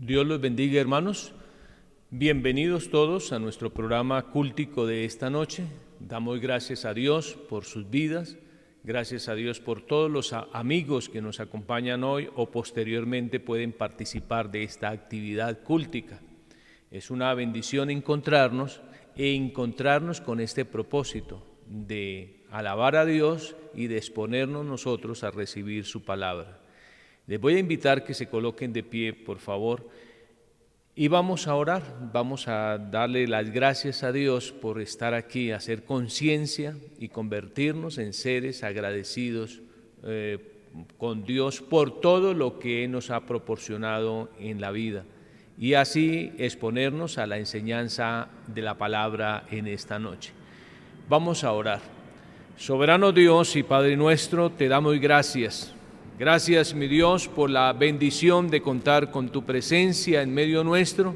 Dios los bendiga, hermanos. Bienvenidos todos a nuestro programa cúltico de esta noche. Damos gracias a Dios por sus vidas, gracias a Dios por todos los amigos que nos acompañan hoy o posteriormente pueden participar de esta actividad cúltica. Es una bendición encontrarnos con este propósito de alabar a Dios y de exponernos nosotros a recibir su palabra. Les voy a invitar que se coloquen de pie, por favor, y vamos a orar, vamos a darle las gracias a Dios por estar aquí, hacer conciencia y convertirnos en seres agradecidos con Dios por todo lo que nos ha proporcionado en la vida y así exponernos a la enseñanza de la palabra en esta noche. Vamos a orar. Soberano Dios y Padre nuestro, te damos gracias. Gracias, mi Dios, por la bendición de contar con tu presencia en medio nuestro.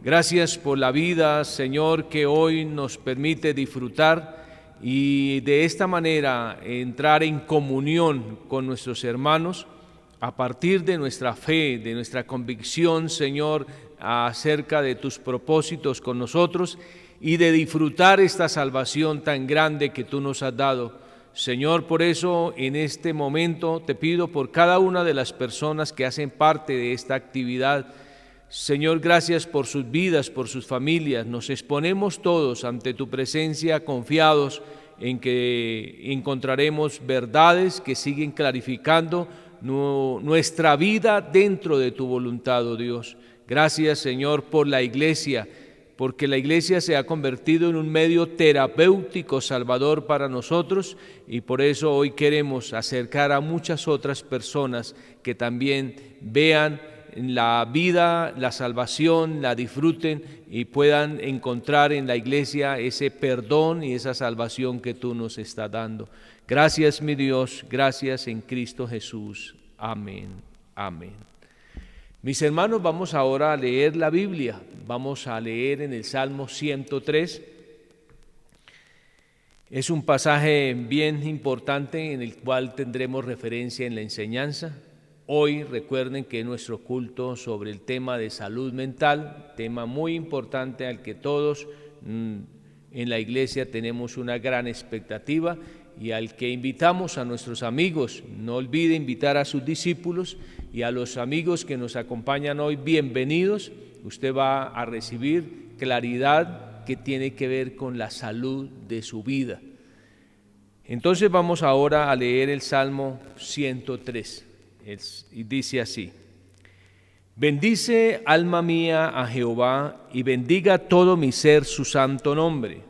Gracias por la vida, Señor, que hoy nos permite disfrutar y de esta manera entrar en comunión con nuestros hermanos a partir de nuestra fe, de nuestra convicción, Señor, acerca de tus propósitos con nosotros y de disfrutar esta salvación tan grande que tú nos has dado. Señor, por eso en este momento te pido por cada una de las personas que hacen parte de esta actividad. Señor, gracias por sus vidas, por sus familias. Nos exponemos todos ante tu presencia confiados en que encontraremos verdades que siguen clarificando nuestra vida dentro de tu voluntad, oh Dios. Gracias, Señor, por la iglesia, porque la iglesia se ha convertido en un medio terapéutico salvador para nosotros y por eso hoy queremos acercar a muchas otras personas que también vean la vida, la salvación, la disfruten y puedan encontrar en la iglesia ese perdón y esa salvación que tú nos estás dando. Gracias, mi Dios, gracias en Cristo Jesús. Amén, amén. Mis hermanos, vamos ahora a leer la Biblia. Vamos a leer en el Salmo 103. Es un pasaje bien importante en el cual tendremos referencia en la enseñanza. Hoy recuerden que nuestro culto sobre el tema de salud mental, tema muy importante al que todos en la iglesia tenemos una gran expectativa y al que invitamos a nuestros amigos. No olvide invitar a sus discípulos y a los amigos que nos acompañan hoy, bienvenidos. Usted va a recibir claridad que tiene que ver con la salud de su vida. Entonces vamos ahora a leer el Salmo 103 y dice así: Bendice, alma mía, a Jehová, y bendiga todo mi ser su santo nombre.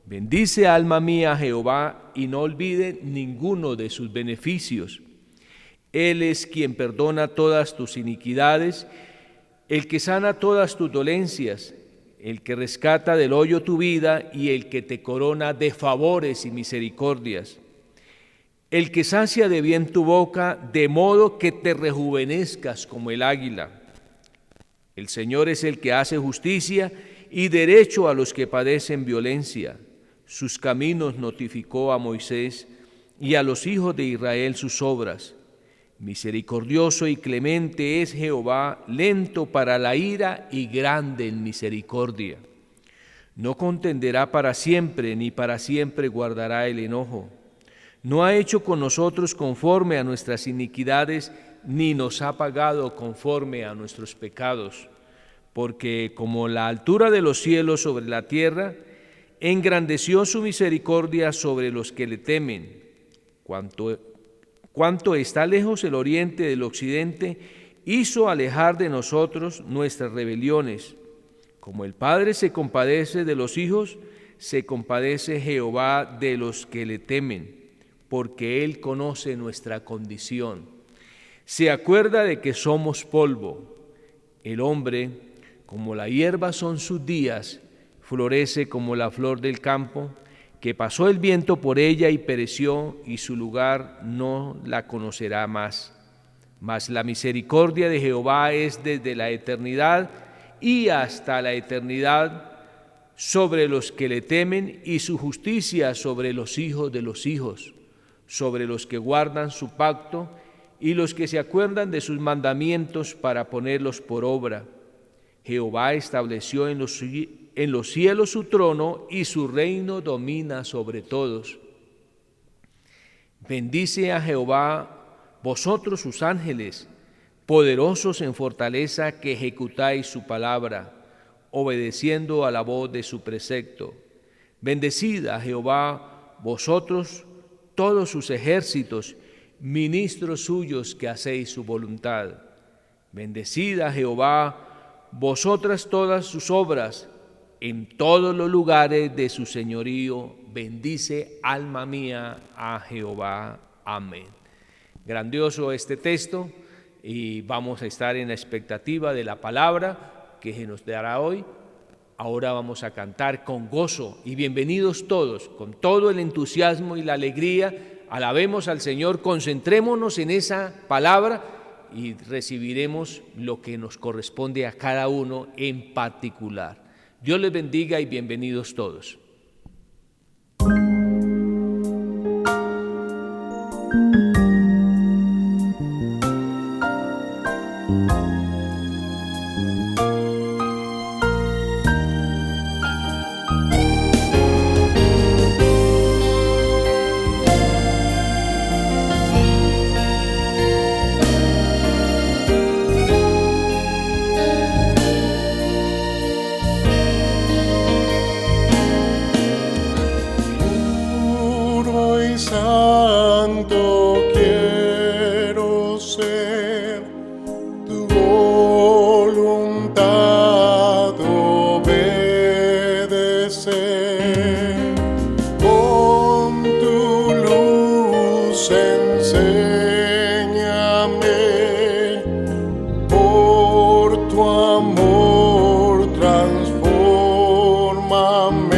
Bendice, alma mía, a Jehová, y no olvide ninguno de sus beneficios. Él es quien perdona todas tus iniquidades, el que sana todas tus dolencias, el que rescata del hoyo tu vida y el que te corona de favores y misericordias. El que sacia de bien tu boca, de modo que te rejuvenezcas como el águila. El Señor es el que hace justicia y derecho a los que padecen violencia. Sus caminos notificó a Moisés y a los hijos de Israel sus obras. Misericordioso y clemente es Jehová, lento para la ira y grande en misericordia. No contenderá para siempre, ni para siempre guardará el enojo. No ha hecho con nosotros conforme a nuestras iniquidades, ni nos ha pagado conforme a nuestros pecados. Porque como la altura de los cielos sobre la tierra, engrandeció su misericordia sobre los que le temen. Cuanto está lejos el oriente del occidente, hizo alejar de nosotros nuestras rebeliones. Como el Padre se compadece de los hijos, se compadece Jehová de los que le temen, porque Él conoce nuestra condición. Se acuerda de que somos polvo. El hombre, como la hierba son sus días, florece como la flor del campo, que pasó el viento por ella y pereció, y su lugar no la conocerá más. Mas la misericordia de Jehová es desde la eternidad y hasta la eternidad sobre los que le temen, y su justicia sobre los hijos de los hijos, sobre los que guardan su pacto y los que se acuerdan de sus mandamientos para ponerlos por obra. Jehová estableció en los cielos su trono, y su reino domina sobre todos. Bendice a Jehová, vosotros sus ángeles, poderosos en fortaleza, que ejecutáis su palabra, obedeciendo a la voz de su precepto. Bendecid a Jehová, vosotros todos sus ejércitos, ministros suyos que hacéis su voluntad. Bendecid a Jehová, vosotras todas sus obras, en todos los lugares de su señorío. Bendice, alma mía, a Jehová. Amén. Grandioso este texto, y vamos a estar en la expectativa de la palabra que se nos dará hoy. Ahora vamos a cantar con gozo, y bienvenidos todos, con todo el entusiasmo y la alegría. Alabemos al Señor, concentrémonos en esa palabra y recibiremos lo que nos corresponde a cada uno en particular. Dios les bendiga y bienvenidos todos. Santo quiero ser, tu voluntad obedecer. Con tu luz enséñame, por tu amor transfórmame.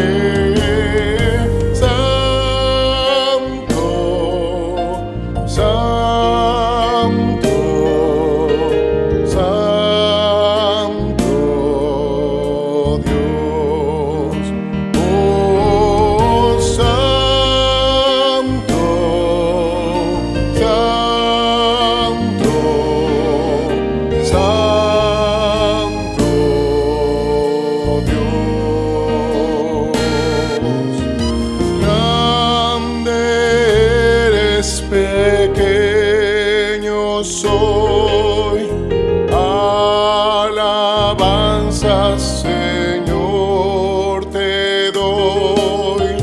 Pequeño soy, alabanza, Señor, te doy.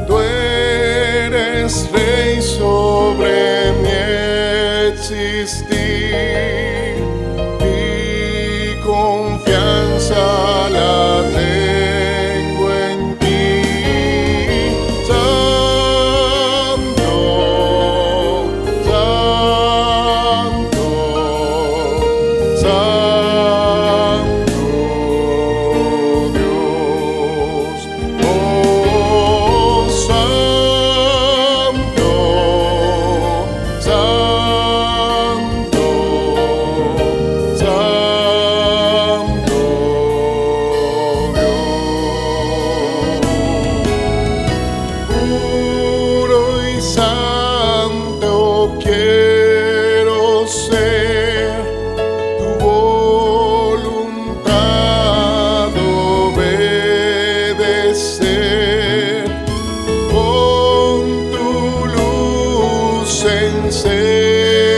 Tú eres Rey sobre mi existir, mi confianza la tengo en ti.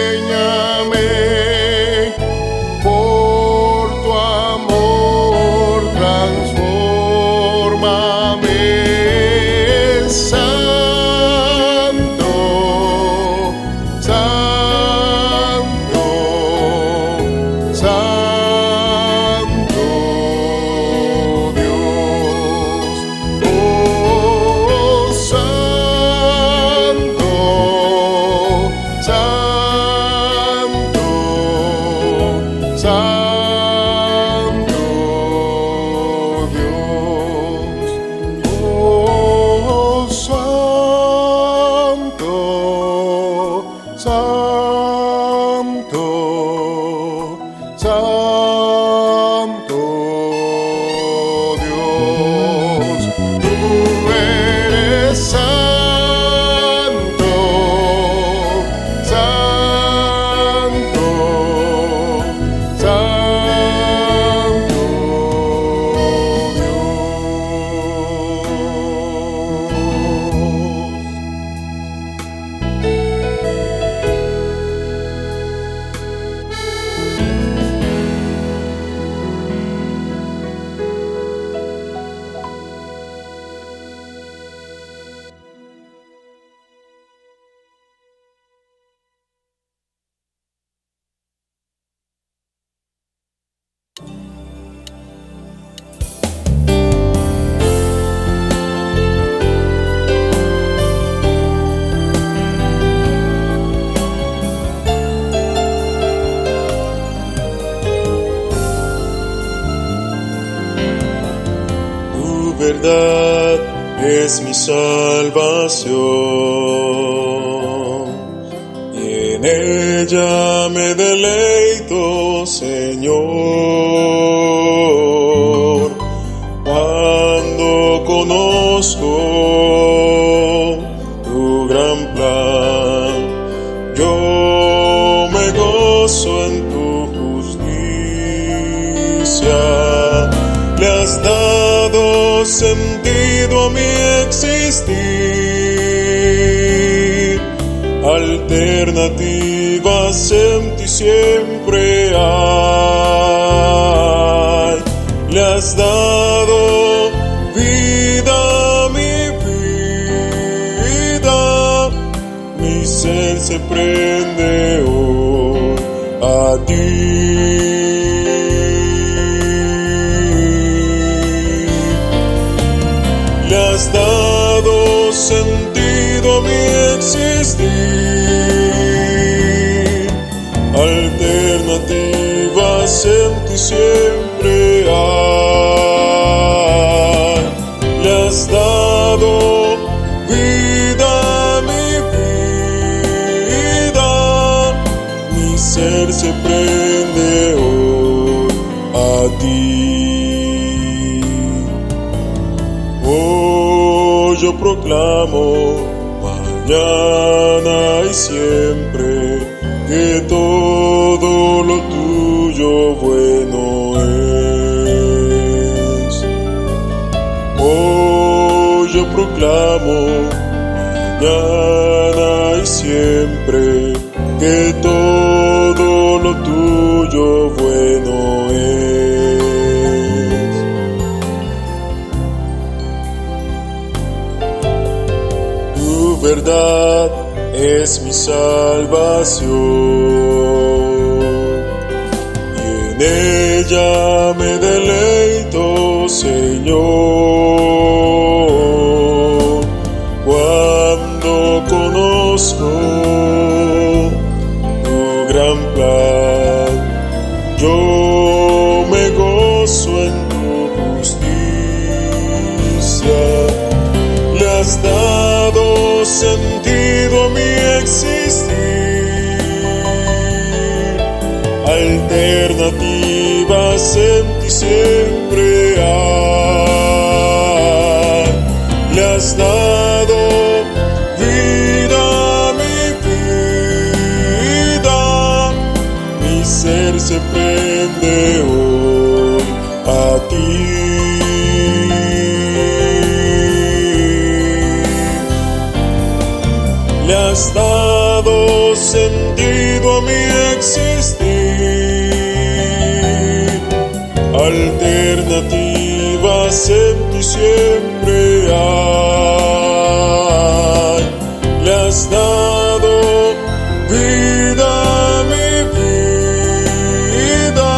Enséñame, por tu amor transfórmame. Santo, santo, santo Dios. Oh, santo, santo, santo Dios. Oh, santo, santo, santo Dios. Tú eres santo, santo. verdad es mi salvación, y en ella me deleito, Señor, cuando conozco tu gran plan. Yo me gozo en tu justicia, le has dado sentido a mi existir. Alternativas en ti siempre hay. Le has dado vida a mi vida. Mi ser se prende hoy a ti. Le has dado sentido a mi existir. Alternativas en ti siempre hay. Le has dado vida a mi vida. Mi ser se prende hoy a ti. Hoy yo proclamo mañana y siempre que todo lo tuyo bueno es. Hoy yo proclamo mañana y siempre que todo lo tuyo bueno es. Tu verdad es mi salvación, y en ella me deleito, Señor, cuando conozco tu gran plan. Yo me gozo en tu justicia, le has dado sentido a mi existir. Alternativas en ti siempre hay. Le has dado vida a mi vida. Mi ser se prende hoy a ti. Le has dado sentido a mi existir. Alternativas en ti siempre hay. Le has dado vida a mi vida.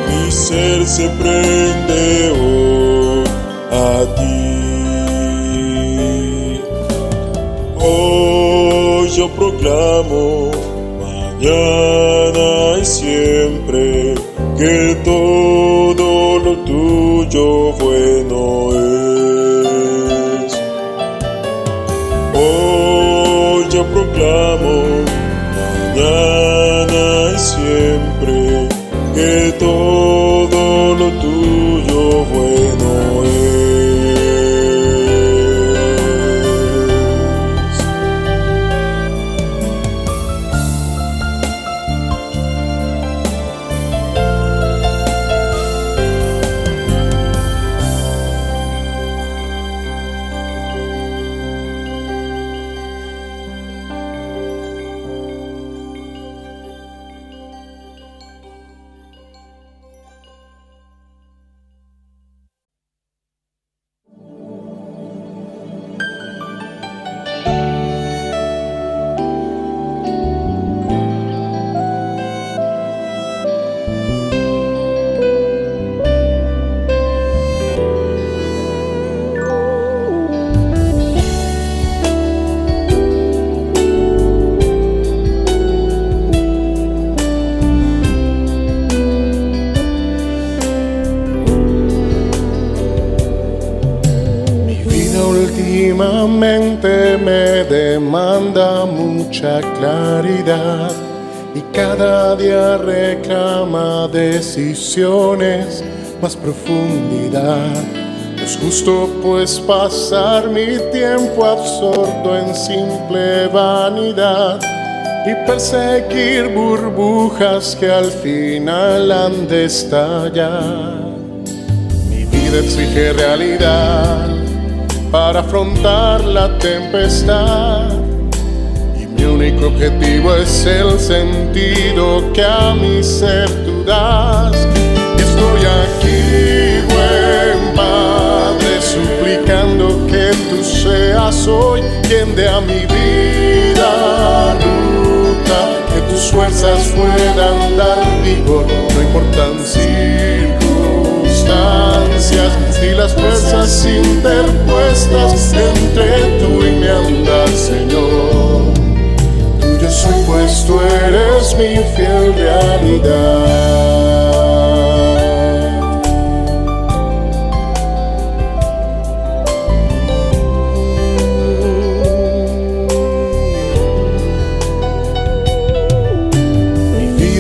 Mi ser se prende hoy a ti. Hoy yo proclamo mañana y siempre que todo lo tuyo bueno es. Hoy yo proclamo mañana y siempre que todo lo tuyo bueno es. mente me demanda mucha claridad y cada día reclama decisiones, más profundidad. No es justo pues pasar mi tiempo absorto en simple vanidad y perseguir burbujas que al final han de estallar. Mi vida exige realidad para afrontar la tempestad y mi único objetivo es el sentido que a mi ser tú das. Estoy aquí, buen Padre, suplicando que tú seas hoy quien dé a mi vida que tus fuerzas puedan dar vigor. No importan circunstancias ni las fuerzas interpuestas entre tú y mi andar, Señor. Tuyo soy pues tú eres mi fiel realidad.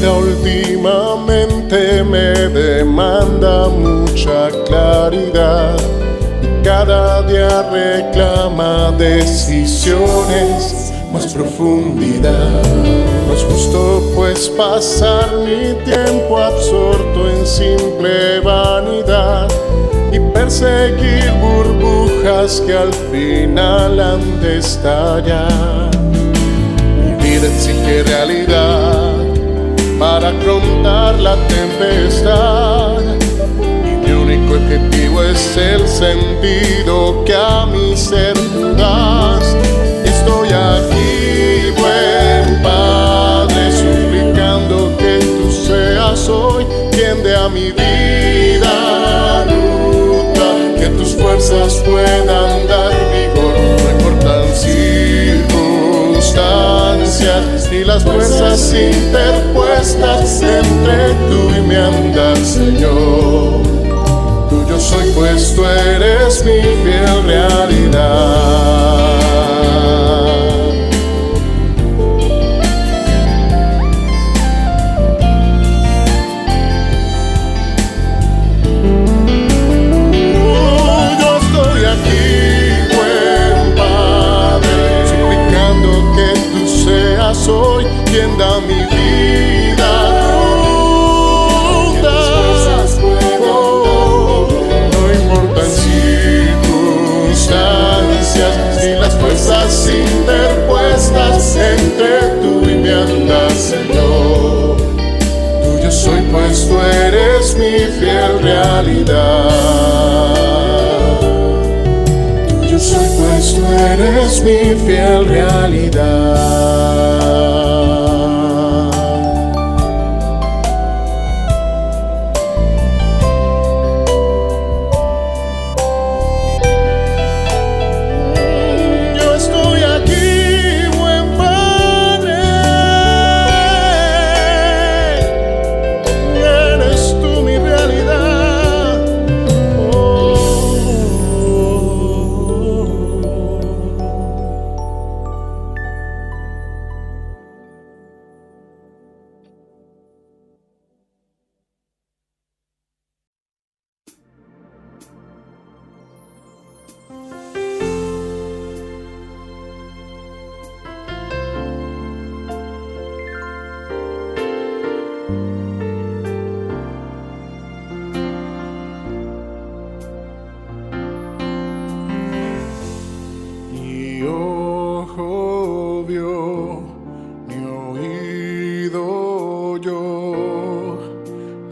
Últimamente me demanda mucha claridad y cada día reclama decisiones, más profundidad. No es justo pues pasar mi tiempo absorto en simple vanidad y perseguir burbujas que al final han de estallar. Mi vida exige realidad para afrontar la tempestad y mi único objetivo es el sentido que a mi ser tú das. Estoy aquí, buen Padre, suplicando que tú seas hoy quien dé a mi vida ruta, que tus fuerzas puedan dar vigor. No importan circunstancias ni las fuerzas interpuestas entre tú y mi andar, Señor. Tuyo soy pues tú eres mi fiel realidad. Soy quien da mi vida ruta. No importan circunstancias ni las fuerzas interpuestas entre tú y mi andar, Señor. Tuyo soy pues tú eres mi fiel realidad. Tuyo soy pues tú eres mi fiel realidad.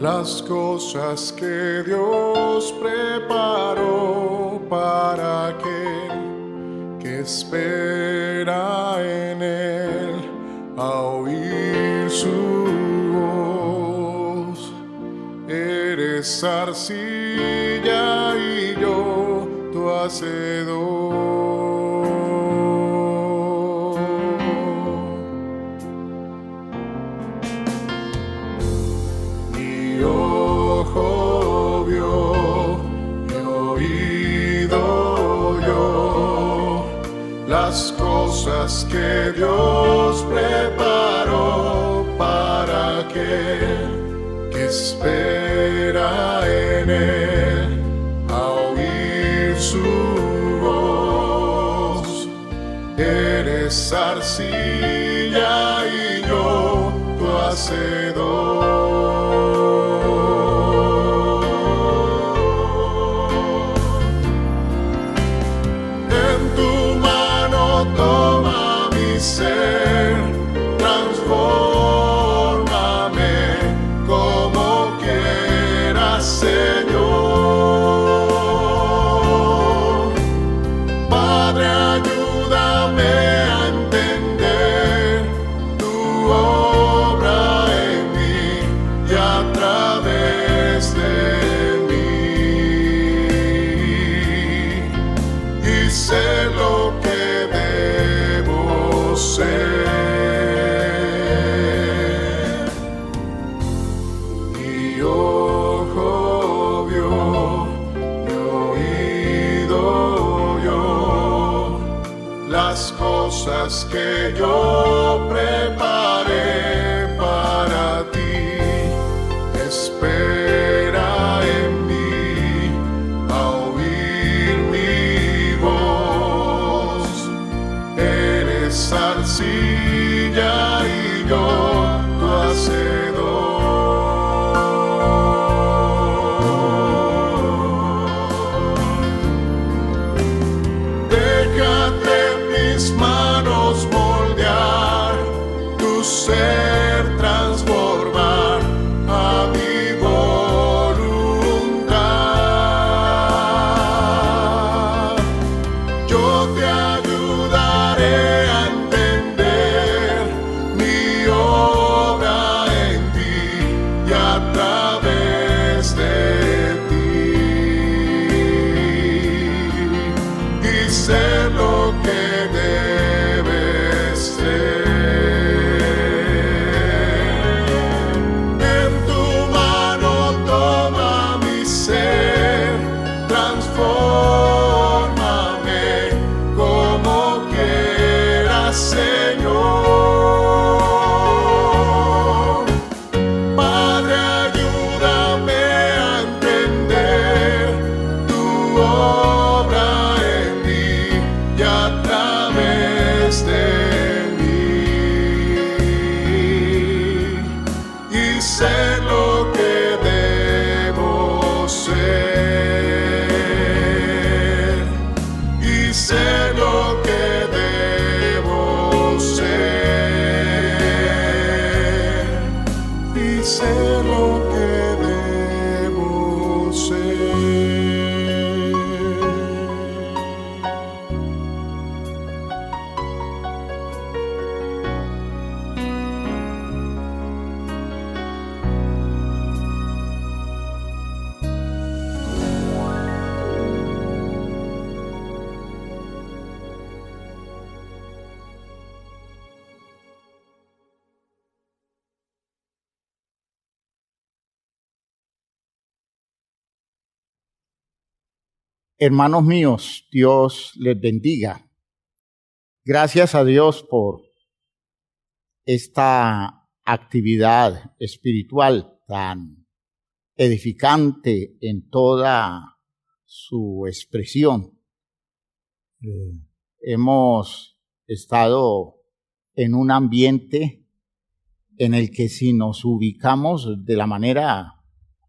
Las cosas que Dios preparó para aquel que espera en Él a oír su voz. Eres arcilla y yo tu hacedor. Ojo vio, mi oído oyó cosas que Dios preparó para aquel que espera en Él a oír su voz. Eres arcilla y yo tu hacedor. Toma mi ser, transfórmame como quieras, Señor. Padre, ayúdame a entender tu obra en mí y a través de mí, y sé lo que ser. Mi ojo vio, mi oído oyó las cosas que yo preparé para ti. Espera en mí a oír mi voz. Eres arcilla y yo tu hacedor. Déjate en mis manos moldear, tu ser transformar a mi voluntad. Yo te ayudaré a entender mi obra en ti y a través de ti, y ser lo que debes ser. En tu mano toma mi ser, transfórmame como quieras, Señor. Padre, ayúdame a entender tu obra en mí y a través de mí, y ser lo que debo ser, y ser lo que debo ser, y ser lo que debo ser. Hermanos míos, Dios les bendiga. Gracias a Dios por esta actividad espiritual tan edificante en toda su expresión. Hemos estado en un ambiente en el que si nos ubicamos de la manera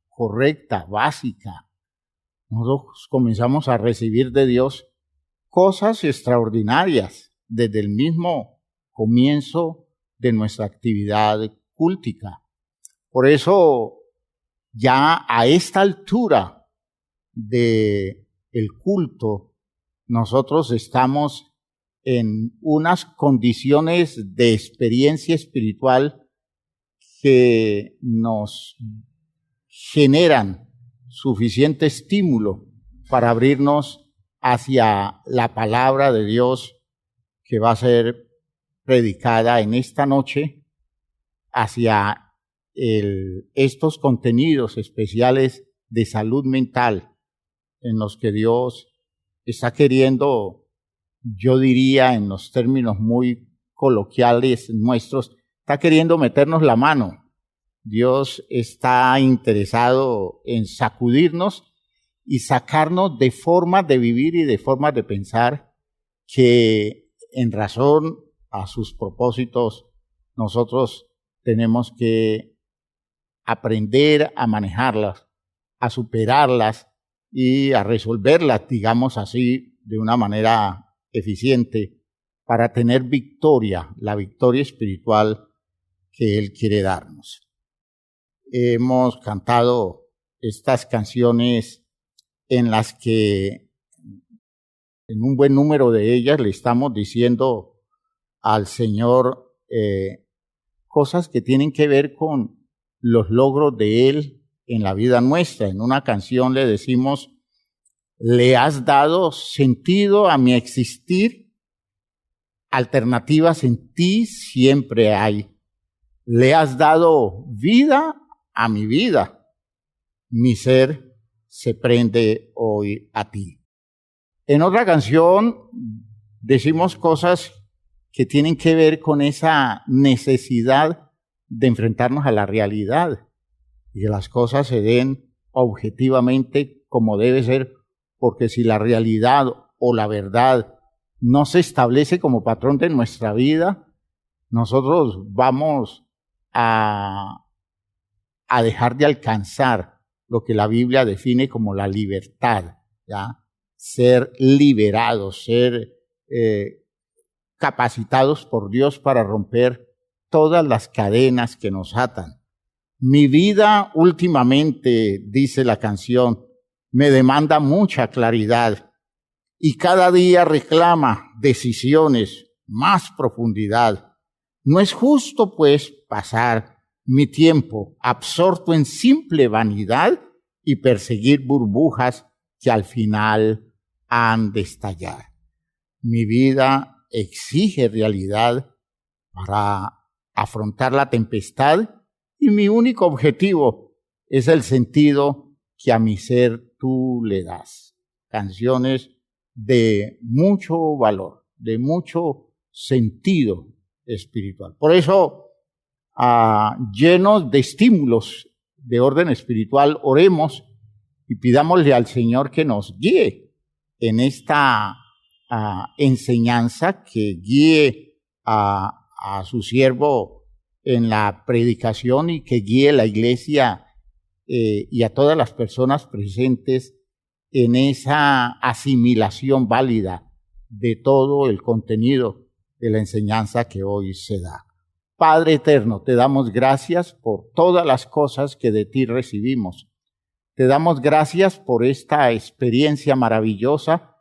correcta, básica, nosotros comenzamos a recibir de Dios cosas extraordinarias desde el mismo comienzo de nuestra actividad cúltica. Por eso, ya a esta altura del culto, nosotros estamos en unas condiciones de experiencia espiritual que nos generan suficiente estímulo para abrirnos hacia la palabra de Dios que va a ser predicada en esta noche, hacia estos contenidos especiales de salud mental en los que Dios está queriendo yo diría en los términos muy coloquiales nuestros, está queriendo meternos la mano. Dios está interesado en sacudirnos y sacarnos de formas de vivir y de formas de pensar que en razón a sus propósitos nosotros tenemos que aprender a manejarlas, a superarlas y a resolverlas, digamos así, de una manera eficiente para tener victoria, la victoria espiritual que Él quiere darnos. Hemos cantado estas canciones en las que en un buen número de ellas le estamos diciendo al Señor cosas que tienen que ver con los logros de Él en la vida nuestra. En una canción le decimos, le has dado sentido a mi existir, alternativas en ti siempre hay. Le has dado vida a mi vida, mi ser se prende hoy a ti. En otra canción decimos cosas que tienen que ver con esa necesidad de enfrentarnos a la realidad y que las cosas se den objetivamente como debe ser, porque si la realidad o la verdad no se establece como patrón de nuestra vida, nosotros vamos a dejar de alcanzar lo que la Biblia define como la libertad, ¿ya? Ser liberados, ser capacitados por Dios para romper todas las cadenas que nos atan. Mi vida últimamente, dice la canción, me demanda mucha claridad y cada día reclama decisiones, más profundidad. No es justo, pues, pasar mi tiempo absorto en simple vanidad y perseguir burbujas que al final han de estallar. Mi vida exige realidad para afrontar la tempestad y mi único objetivo es el sentido que a mi ser tú le das. Canciones de mucho valor, de mucho sentido espiritual. Por eso, llenos de estímulos de orden espiritual, oremos y pidámosle al Señor que nos guíe en esta enseñanza, que guíe a su siervo en la predicación y que guíe la iglesia y a todas las personas presentes en esa asimilación válida de todo el contenido de la enseñanza que hoy se da. Padre eterno, te damos gracias por todas las cosas que de ti recibimos. Te damos gracias por esta experiencia maravillosa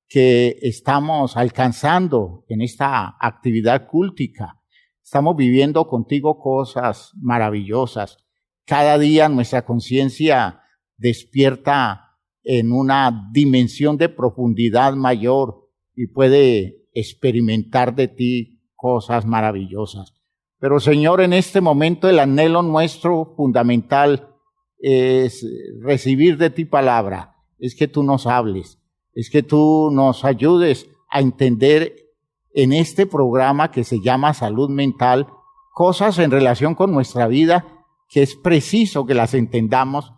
que estamos alcanzando en esta actividad cúltica. Estamos viviendo contigo cosas maravillosas. Cada día nuestra conciencia despierta en una dimensión de profundidad mayor y puede experimentar de ti cosas maravillosas. Pero Señor, en este momento el anhelo nuestro fundamental es recibir de ti palabra, es que tú nos hables, es que tú nos ayudes a entender en este programa que se llama Salud Mental cosas en relación con nuestra vida que es preciso que las entendamos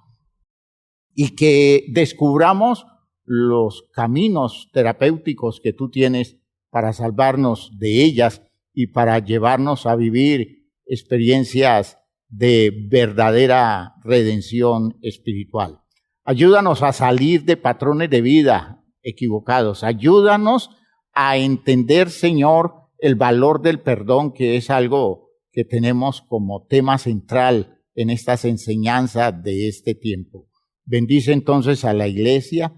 y que descubramos los caminos terapéuticos que tú tienes para salvarnos de ellas y para llevarnos a vivir experiencias de verdadera redención espiritual. Ayúdanos a salir de patrones de vida equivocados. Ayúdanos a entender, Señor, el valor del perdón, que es algo que tenemos como tema central en estas enseñanzas de este tiempo. Bendice entonces a la iglesia,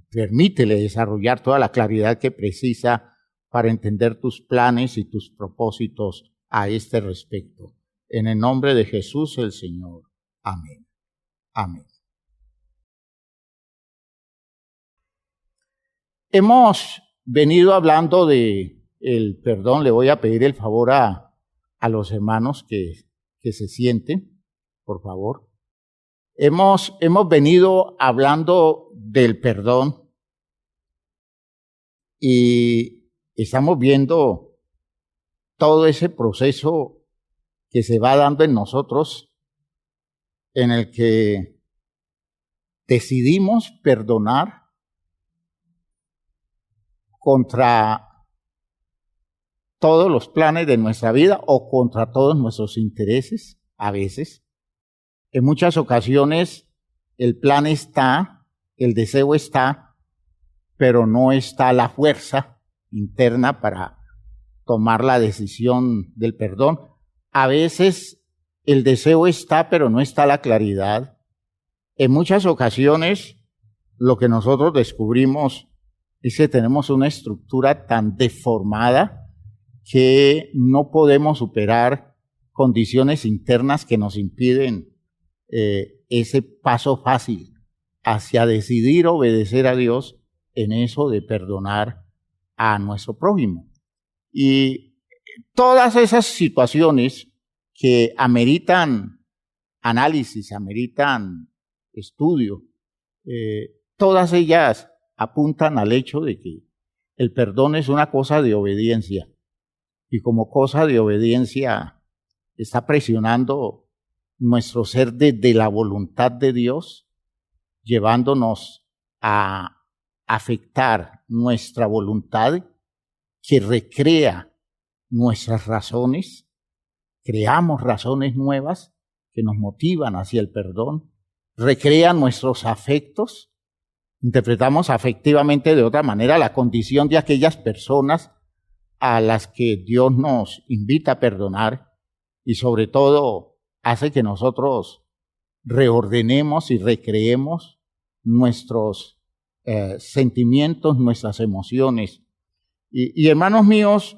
permítele desarrollar toda la claridad que precisa para entender tus planes y tus propósitos a este respecto. En el nombre de Jesús el Señor. Amén. Amén. Hemos venido hablando de el perdón. Le voy a pedir el favor a los hermanos que se sienten, por favor. Hemos venido hablando del perdón y estamos viendo todo ese proceso que se va dando en nosotros, en el que decidimos perdonar contra todos los planes de nuestra vida o contra todos nuestros intereses, a veces. En muchas ocasiones el plan está, el deseo está, pero no está la fuerza interna para tomar la decisión del perdón. A veces el deseo está, pero no está la claridad. En muchas ocasiones lo que nosotros descubrimos es que tenemos una estructura tan deformada que no podemos superar condiciones internas que nos impiden ese paso fácil hacia decidir obedecer a Dios en eso de perdonar a nuestro prójimo. Y todas esas situaciones que ameritan análisis, ameritan estudio, todas ellas apuntan al hecho de que el perdón es una cosa de obediencia. Y como cosa de obediencia está presionando nuestro ser desde la voluntad de Dios, llevándonos a afectar nuestra voluntad que recrea nuestras razones, creamos razones nuevas que nos motivan hacia el perdón, recrea nuestros afectos, interpretamos afectivamente de otra manera la condición de aquellas personas a las que Dios nos invita a perdonar y sobre todo hace que nosotros reordenemos y recreemos nuestros sentimientos, nuestras emociones. Y hermanos míos,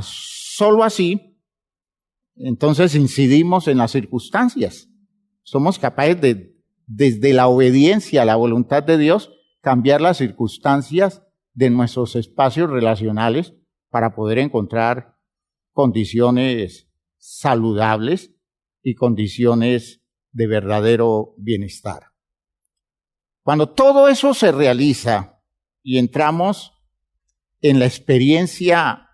solo así, entonces incidimos en las circunstancias. Somos capaces de, desde la obediencia a la voluntad de Dios, cambiar las circunstancias de nuestros espacios relacionales para poder encontrar condiciones saludables y condiciones de verdadero bienestar. Cuando todo eso se realiza y entramos en la experiencia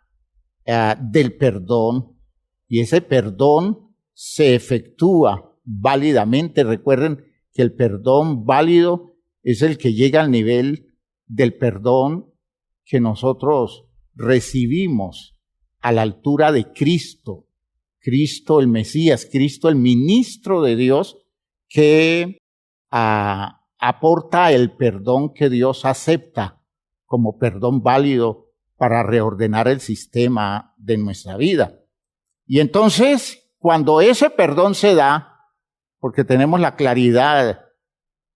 del perdón, y ese perdón se efectúa válidamente, recuerden que el perdón válido es el que llega al nivel del perdón que nosotros recibimos a la altura de Cristo, Cristo el Mesías, Cristo el ministro de Dios que aporta el perdón que Dios acepta como perdón válido para reordenar el sistema de nuestra vida. Y entonces, cuando ese perdón se da, porque tenemos la claridad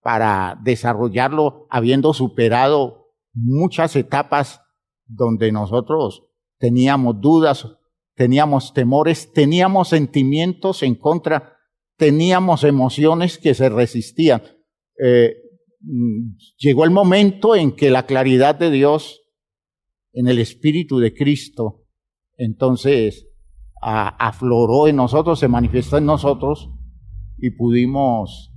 para desarrollarlo habiendo superado muchas etapas donde nosotros teníamos dudas, teníamos temores, teníamos sentimientos en contra, teníamos emociones que se resistían. Llegó el momento en que la claridad de Dios en el Espíritu de Cristo entonces afloró en nosotros, se manifestó en nosotros y pudimos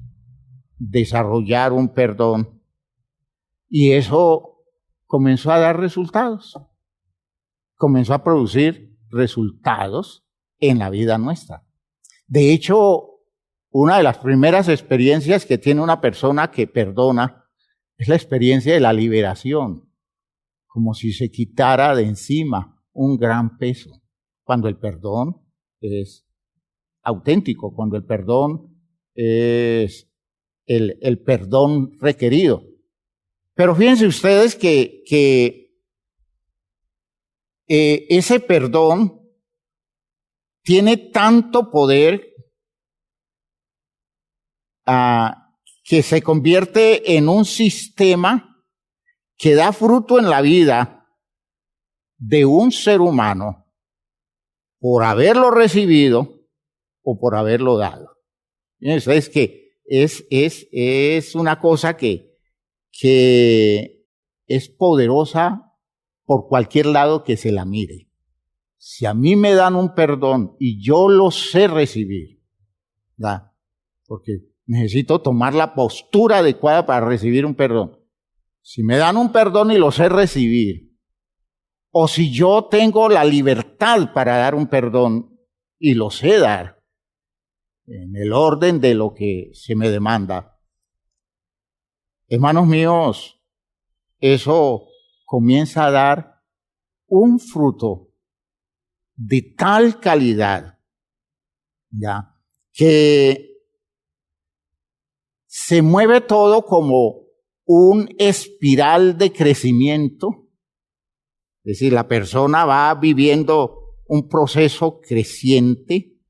desarrollar un perdón. Y eso comenzó a dar resultados, comenzó a producir resultados en la vida nuestra. De hecho, una de las primeras experiencias que tiene una persona que perdona es la experiencia de la liberación, como si se quitara de encima un gran peso, cuando el perdón es auténtico, cuando el perdón es el perdón requerido. Pero fíjense ustedes que ese perdón tiene tanto poder que se convierte en un sistema que da fruto en la vida de un ser humano por haberlo recibido o por haberlo dado. Fíjense, es que es una cosa que es poderosa por cualquier lado que se la mire. Si a mí me dan un perdón y yo lo sé recibir, ¿verdad? Porque necesito tomar la postura adecuada para recibir un perdón. Si me dan un perdón y lo sé recibir, o si yo tengo la libertad para dar un perdón y lo sé dar en el orden de lo que se me demanda. Hermanos míos, eso comienza a dar un fruto de tal calidad, ¿ya?, que se mueve todo como un espiral de crecimiento. Es decir, la persona va viviendo un proceso creciente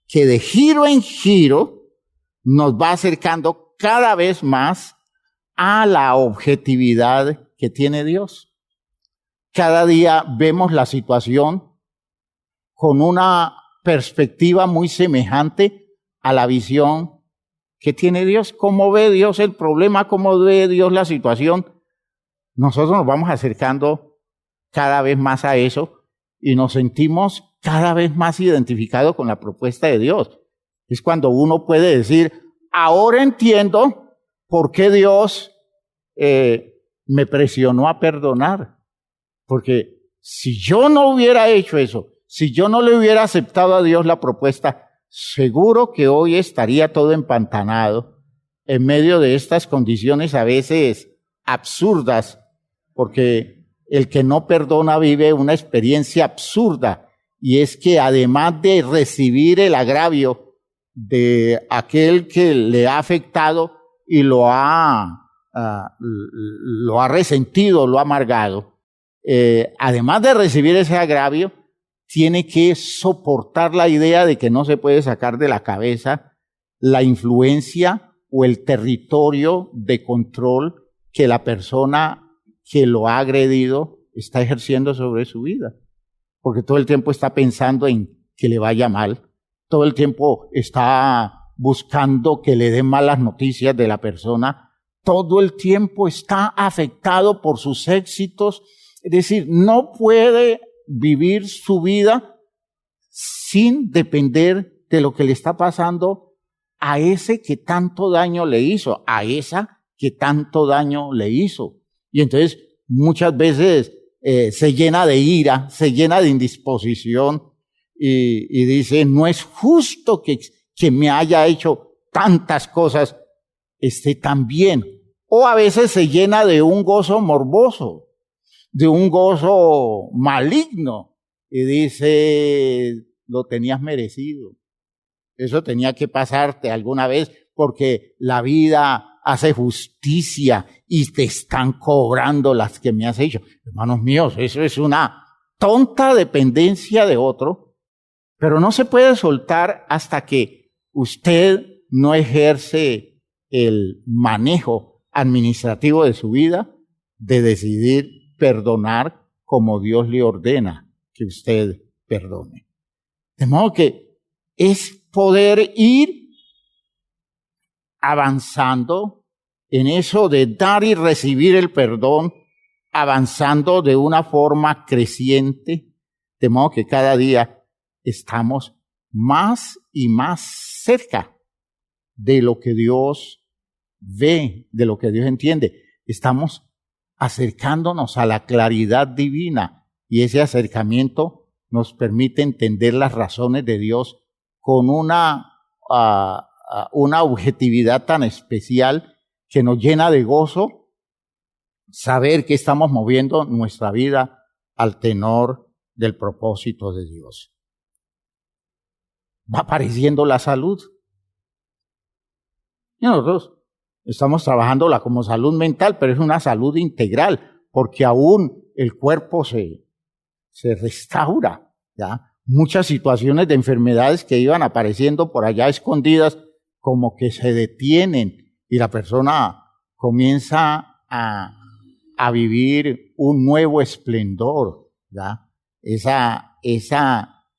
que de giro en giro nos va acercando cada vez más a la objetividad que tiene Dios. Cada día vemos la situación con una perspectiva muy semejante a la visión que tiene Dios. ¿Cómo ve Dios el problema? ¿Cómo ve Dios la situación? Nosotros nos vamos acercando cada vez más a eso y nos sentimos cada vez más identificados con la propuesta de Dios. Es cuando uno puede decir, ahora entiendo por qué Dios me presionó a perdonar. Porque si yo no hubiera hecho eso, si yo no le hubiera aceptado a Dios la propuesta, seguro que hoy estaría todo empantanado en medio de estas condiciones a veces absurdas, porque el que no perdona vive una experiencia absurda, y es que además de recibir el agravio de aquel que le ha afectado y lo ha resentido, lo ha amargado, además de recibir ese agravio, tiene que soportar la idea de que no se puede sacar de la cabeza la influencia o el territorio de control que la persona que lo ha agredido está ejerciendo sobre su vida. Porque todo el tiempo está pensando en que le vaya mal, todo el tiempo está buscando que le den malas noticias de la persona, todo el tiempo está afectado por sus éxitos, es decir, no puede vivir su vida sin depender de lo que le está pasando a ese que tanto daño le hizo, a esa que tanto daño le hizo. Y entonces muchas veces se llena de ira, se llena de indisposición y dice, no es justo que me haya hecho tantas cosas, esté tan bien. O a veces se llena de un gozo morboso, de un gozo maligno, y dice, lo tenías merecido. Eso tenía que pasarte alguna vez, porque la vida hace justicia y te están cobrando las que me has hecho. Hermanos míos, eso es una tonta dependencia de otro, pero no se puede soltar hasta que usted no ejerce el manejo administrativo de su vida, de decidir perdonar como Dios le ordena que usted perdone. De modo que es poder ir avanzando en eso de dar y recibir el perdón, avanzando de una forma creciente, de modo que cada día estamos más y más cerca de lo que Dios ve, de lo que Dios entiende. Estamos acercándonos a la claridad divina, y ese acercamiento nos permite entender las razones de Dios con una objetividad tan especial que nos llena de gozo saber que estamos moviendo nuestra vida al tenor del propósito de Dios. Va apareciendo la salud. Y nosotros estamos trabajándola como salud mental, pero es una salud integral, porque aún el cuerpo se restaura, ¿ya? Muchas situaciones de enfermedades que iban apareciendo por allá escondidas, como que se detienen y la persona comienza a vivir un nuevo esplendor, ¿ya? Esa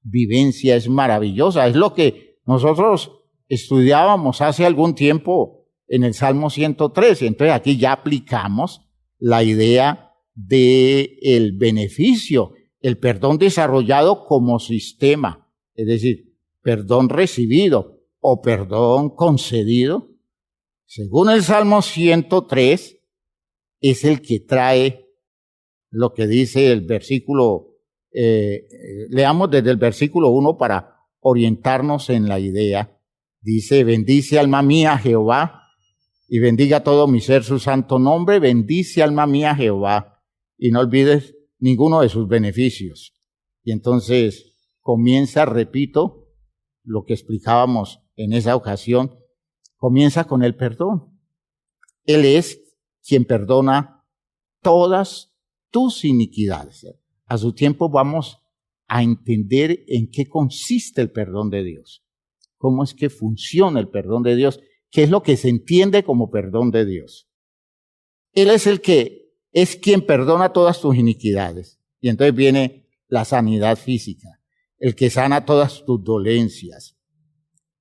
vivencia es maravillosa. Es lo que nosotros estudiábamos hace algún tiempo en el Salmo 113. Entonces aquí ya aplicamos la idea del beneficio, el perdón desarrollado como sistema, es decir, perdón recibido o perdón concedido, según el Salmo 103, es el que trae lo que dice el versículo, leamos desde el versículo 1 para orientarnos en la idea. Dice, bendice alma mía Jehová, y bendiga todo mi ser su santo nombre. Bendice alma mía Jehová, y no olvides ninguno de sus beneficios. Y entonces comienza, repito, lo que explicábamos en esa ocasión, comienza con el perdón. Él es quien perdona todas tus iniquidades. A su tiempo vamos a entender en qué consiste el perdón de Dios, cómo es que funciona el perdón de Dios, qué es lo que se entiende como perdón de Dios. Él es el que es quien perdona todas tus iniquidades. Y entonces viene la sanidad física, el que sana todas tus dolencias,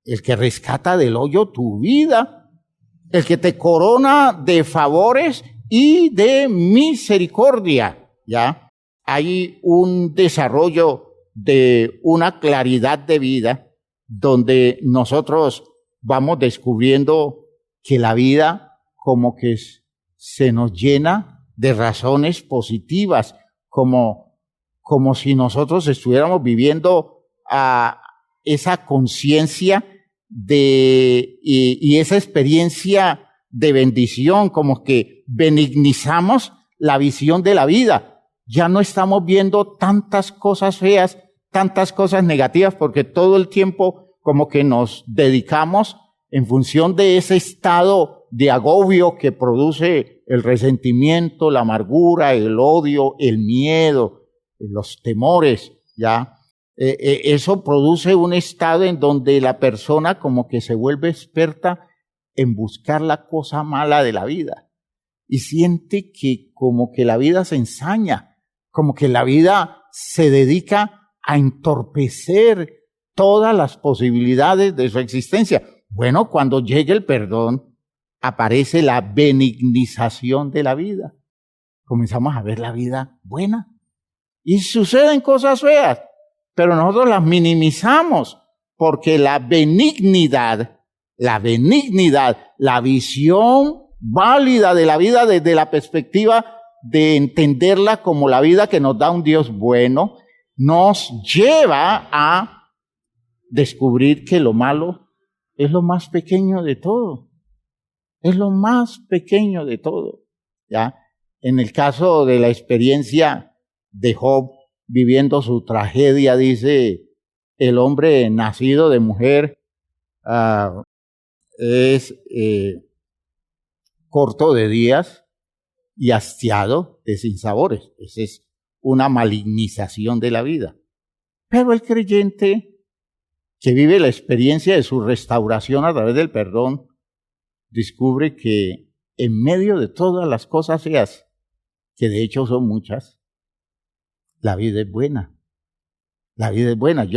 el que rescata del hoyo tu vida, el que te corona de favores y de misericordia, ¿ya? Hay un desarrollo de una claridad de vida donde nosotros vamos descubriendo que la vida como que se nos llena de razones positivas, como si nosotros estuviéramos viviendo esa conciencia y esa experiencia de bendición, como que benignizamos la visión de la vida. Ya no estamos viendo tantas cosas feas, tantas cosas negativas, porque todo el tiempo como que nos dedicamos en función de ese estado de agobio que produce el resentimiento, la amargura, el odio, el miedo, los temores, ¿ya? Eso produce un estado en donde la persona como que se vuelve experta en buscar la cosa mala de la vida y siente que como que la vida se ensaña, como que la vida se dedica a entorpecer todas las posibilidades de su existencia. Bueno, cuando llegue el perdón, aparece la benignización de la vida. Comenzamos a ver la vida buena. Y suceden cosas feas, pero nosotros las minimizamos porque la benignidad, la visión válida de la vida desde la perspectiva de entenderla como la vida que nos da un Dios bueno, nos lleva a descubrir que lo malo es lo más pequeño de todo. Es lo más pequeño de todo, ¿ya? En el caso de la experiencia de Job viviendo su tragedia, dice, el hombre nacido de mujer es corto de días y hastiado de sinsabores. Esa es una malignización de la vida. Pero el creyente que vive la experiencia de su restauración a través del perdón, descubre que en medio de todas las cosas feas, que de hecho son muchas, la vida es buena. La vida es buena.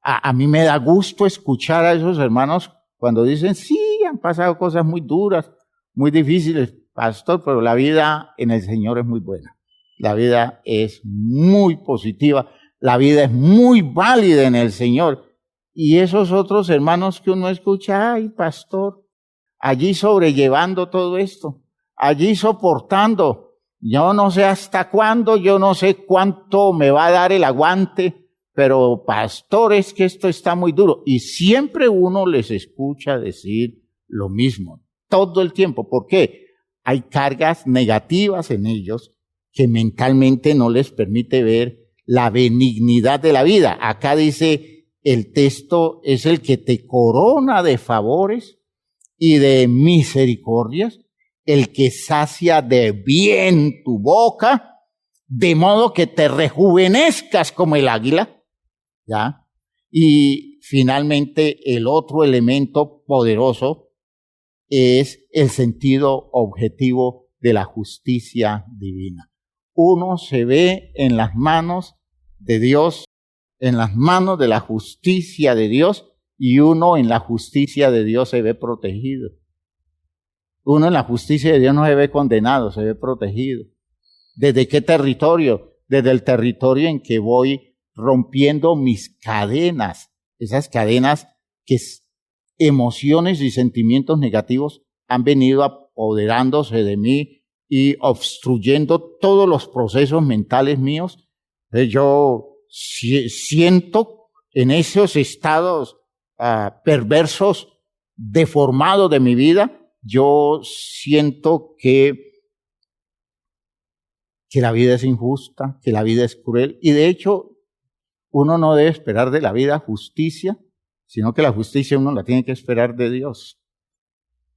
A mí me da gusto escuchar a esos hermanos cuando dicen, sí, han pasado cosas muy duras, muy difíciles, pastor, pero la vida en el Señor es muy buena. La vida es muy positiva. La vida es muy válida en el Señor. Y esos otros hermanos que uno escucha, ay, pastor, allí sobrellevando todo esto, allí soportando, yo no sé hasta cuándo, yo no sé cuánto me va a dar el aguante, pero pastor, es que esto está muy duro. Y siempre uno les escucha decir lo mismo, todo el tiempo. ¿Por qué? Hay cargas negativas en ellos que mentalmente no les permite ver la benignidad de la vida. Acá dice, el texto es el que te corona de favores y de misericordias, el que sacia de bien tu boca, de modo que te rejuvenezcas como el águila, ¿ya? Y finalmente el otro elemento poderoso es el sentido objetivo de la justicia divina. Uno se ve en las manos de Dios, en las manos de la justicia de Dios, y uno en la justicia de Dios se ve protegido. Uno en la justicia de Dios no se ve condenado, se ve protegido. ¿Desde qué territorio? Desde el territorio en que voy rompiendo mis cadenas, esas cadenas que emociones y sentimientos negativos han venido apoderándose de mí y obstruyendo todos los procesos mentales míos. Yo siento en esos estados perversos, deformados de mi vida, yo siento que la vida es injusta, que la vida es cruel, y de hecho uno no debe esperar de la vida justicia, sino que la justicia uno la tiene que esperar de Dios.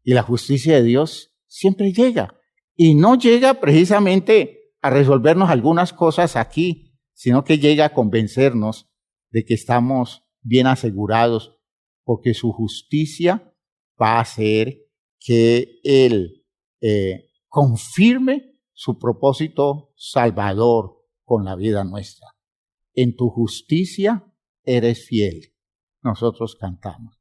Y la justicia de Dios siempre llega, y no llega precisamente a resolvernos algunas cosas aquí, sino que llega a convencernos de que estamos bien asegurados, porque su justicia va a hacer que Él confirme su propósito salvador con la vida nuestra. En tu justicia eres fiel. Nosotros cantamos.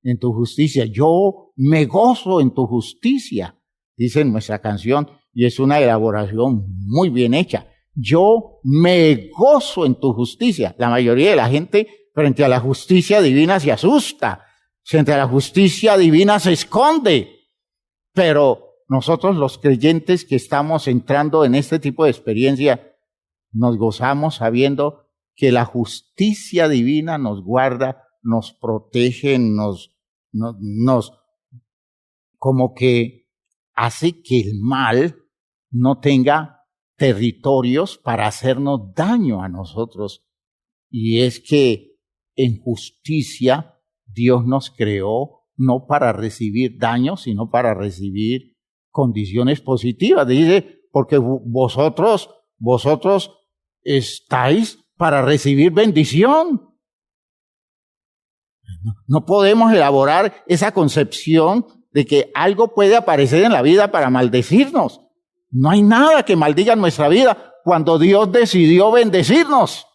En tu justicia, yo me gozo en tu justicia, dice nuestra canción, y es una elaboración muy bien hecha. Yo me gozo en tu justicia. La mayoría de la gente frente a la justicia divina se asusta, frente a la justicia divina se esconde, pero nosotros los creyentes que estamos entrando en este tipo de experiencia, nos gozamos sabiendo que la justicia divina nos guarda, nos protege, nos como que hace que el mal no tenga territorios para hacernos daño a nosotros. Y es que en justicia Dios nos creó no para recibir daño, sino para recibir condiciones positivas. Dice, porque vosotros estáis para recibir bendición. No podemos elaborar esa concepción de que algo puede aparecer en la vida para maldecirnos. No hay nada que maldiga nuestra vida cuando Dios decidió bendecirnos.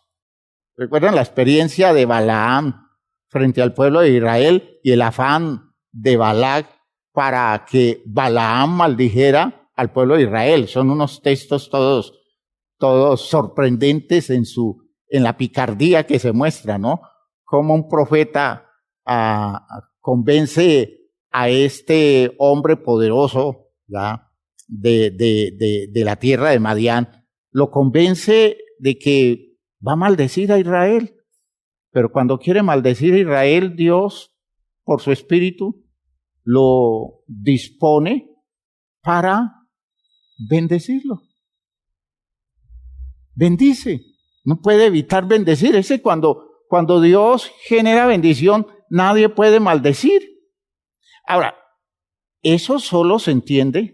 ¿Recuerdan la experiencia de Balaam frente al pueblo de Israel y el afán de Balac para que Balaam maldijera al pueblo de Israel? Son unos textos todos sorprendentes en la picardía que se muestra, ¿no? Cómo un profeta convence a este hombre poderoso, ¿ya?, de la tierra de Madián, lo convence de que va a maldecir a Israel. Pero cuando quiere maldecir a Israel, Dios, por su espíritu, lo dispone para bendecirlo. Bendice. No puede evitar bendecir. Es que cuando Dios genera bendición, nadie puede maldecir. Ahora, eso solo se entiende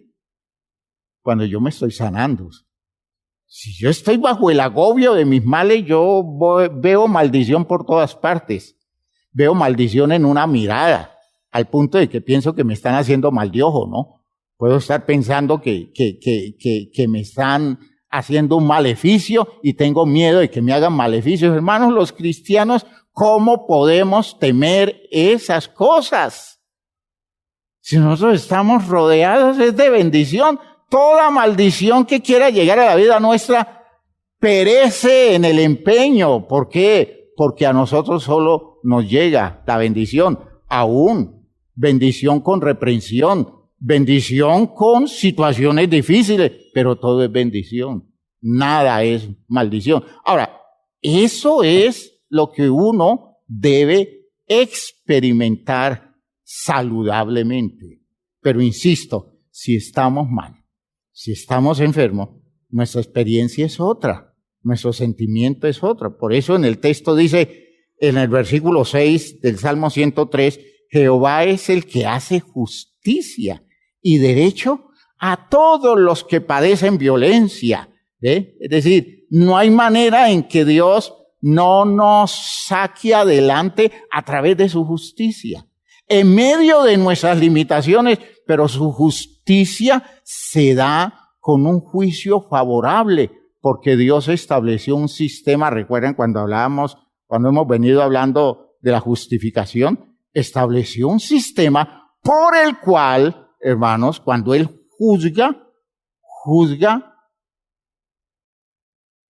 cuando yo me estoy sanando. Si yo estoy bajo el agobio de mis males, yo veo maldición por todas partes. Veo maldición en una mirada, al punto de que pienso que me están haciendo mal de ojo, ¿no? Puedo estar pensando que me están haciendo un maleficio y tengo miedo de que me hagan maleficios. Hermanos, los cristianos, ¿cómo podemos temer esas cosas? Si nosotros estamos rodeados es de bendición. Toda maldición que quiera llegar a la vida nuestra perece en el empeño. ¿Por qué? Porque a nosotros solo nos llega la bendición. Aún bendición con reprensión, bendición con situaciones difíciles, pero todo es bendición. Nada es maldición. Ahora, eso es lo que uno debe experimentar saludablemente. Pero insisto, si estamos mal, si estamos enfermos, nuestra experiencia es otra, nuestro sentimiento es otra. Por eso en el texto dice, en el versículo 6 del Salmo 103, Jehová es el que hace justicia y derecho a todos los que padecen violencia. Es decir, no hay manera en que Dios no nos saque adelante a través de su justicia. En medio de nuestras limitaciones, pero su justicia se da con un juicio favorable, porque Dios estableció un sistema. Recuerden cuando hemos venido hablando de la justificación, estableció un sistema por el cual, hermanos, cuando Él juzga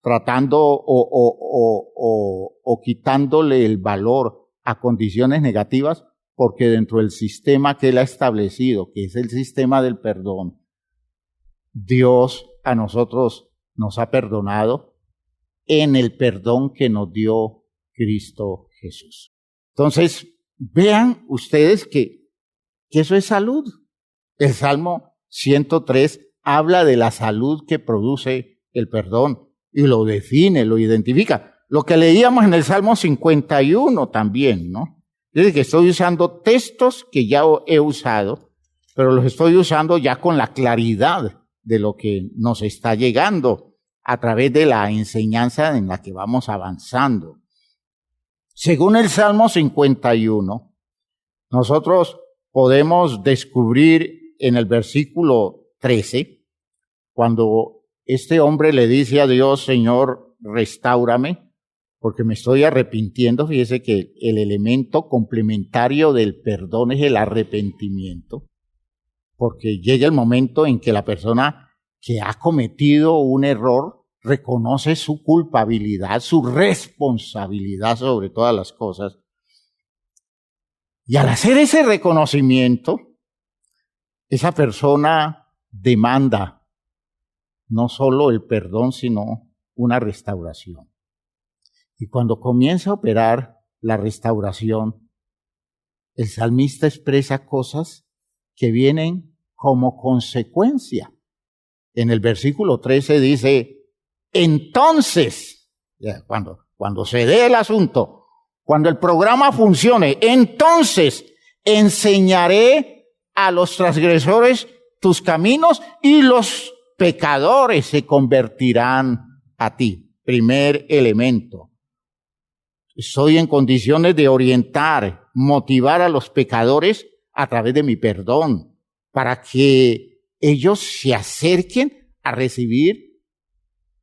tratando o quitándole el valor a condiciones negativas, porque dentro del sistema que Él ha establecido, que es el sistema del perdón, Dios a nosotros nos ha perdonado en el perdón que nos dio Cristo Jesús. Entonces, vean ustedes que eso es salud. El Salmo 103 habla de la salud que produce el perdón y lo define, lo identifica. Lo que leíamos en el Salmo 51 también, ¿no? Es que estoy usando textos que ya he usado, pero los estoy usando ya con la claridad de lo que nos está llegando a través de la enseñanza en la que vamos avanzando. Según el Salmo 51, nosotros podemos descubrir en el versículo 13, cuando este hombre le dice a Dios, Señor, restáurame, porque me estoy arrepintiendo. Fíjese que el elemento complementario del perdón es el arrepentimiento, porque llega el momento en que la persona que ha cometido un error reconoce su culpabilidad, su responsabilidad sobre todas las cosas. Y al hacer ese reconocimiento, esa persona demanda no solo el perdón, sino una restauración. Y cuando comienza a operar la restauración, el salmista expresa cosas que vienen como consecuencia. En el versículo 13 dice, entonces, cuando se dé el asunto, cuando el programa funcione, entonces enseñaré a los transgresores tus caminos y los pecadores se convertirán a ti. Primer elemento. Estoy en condiciones de orientar, motivar a los pecadores a través de mi perdón, para que ellos se acerquen a recibir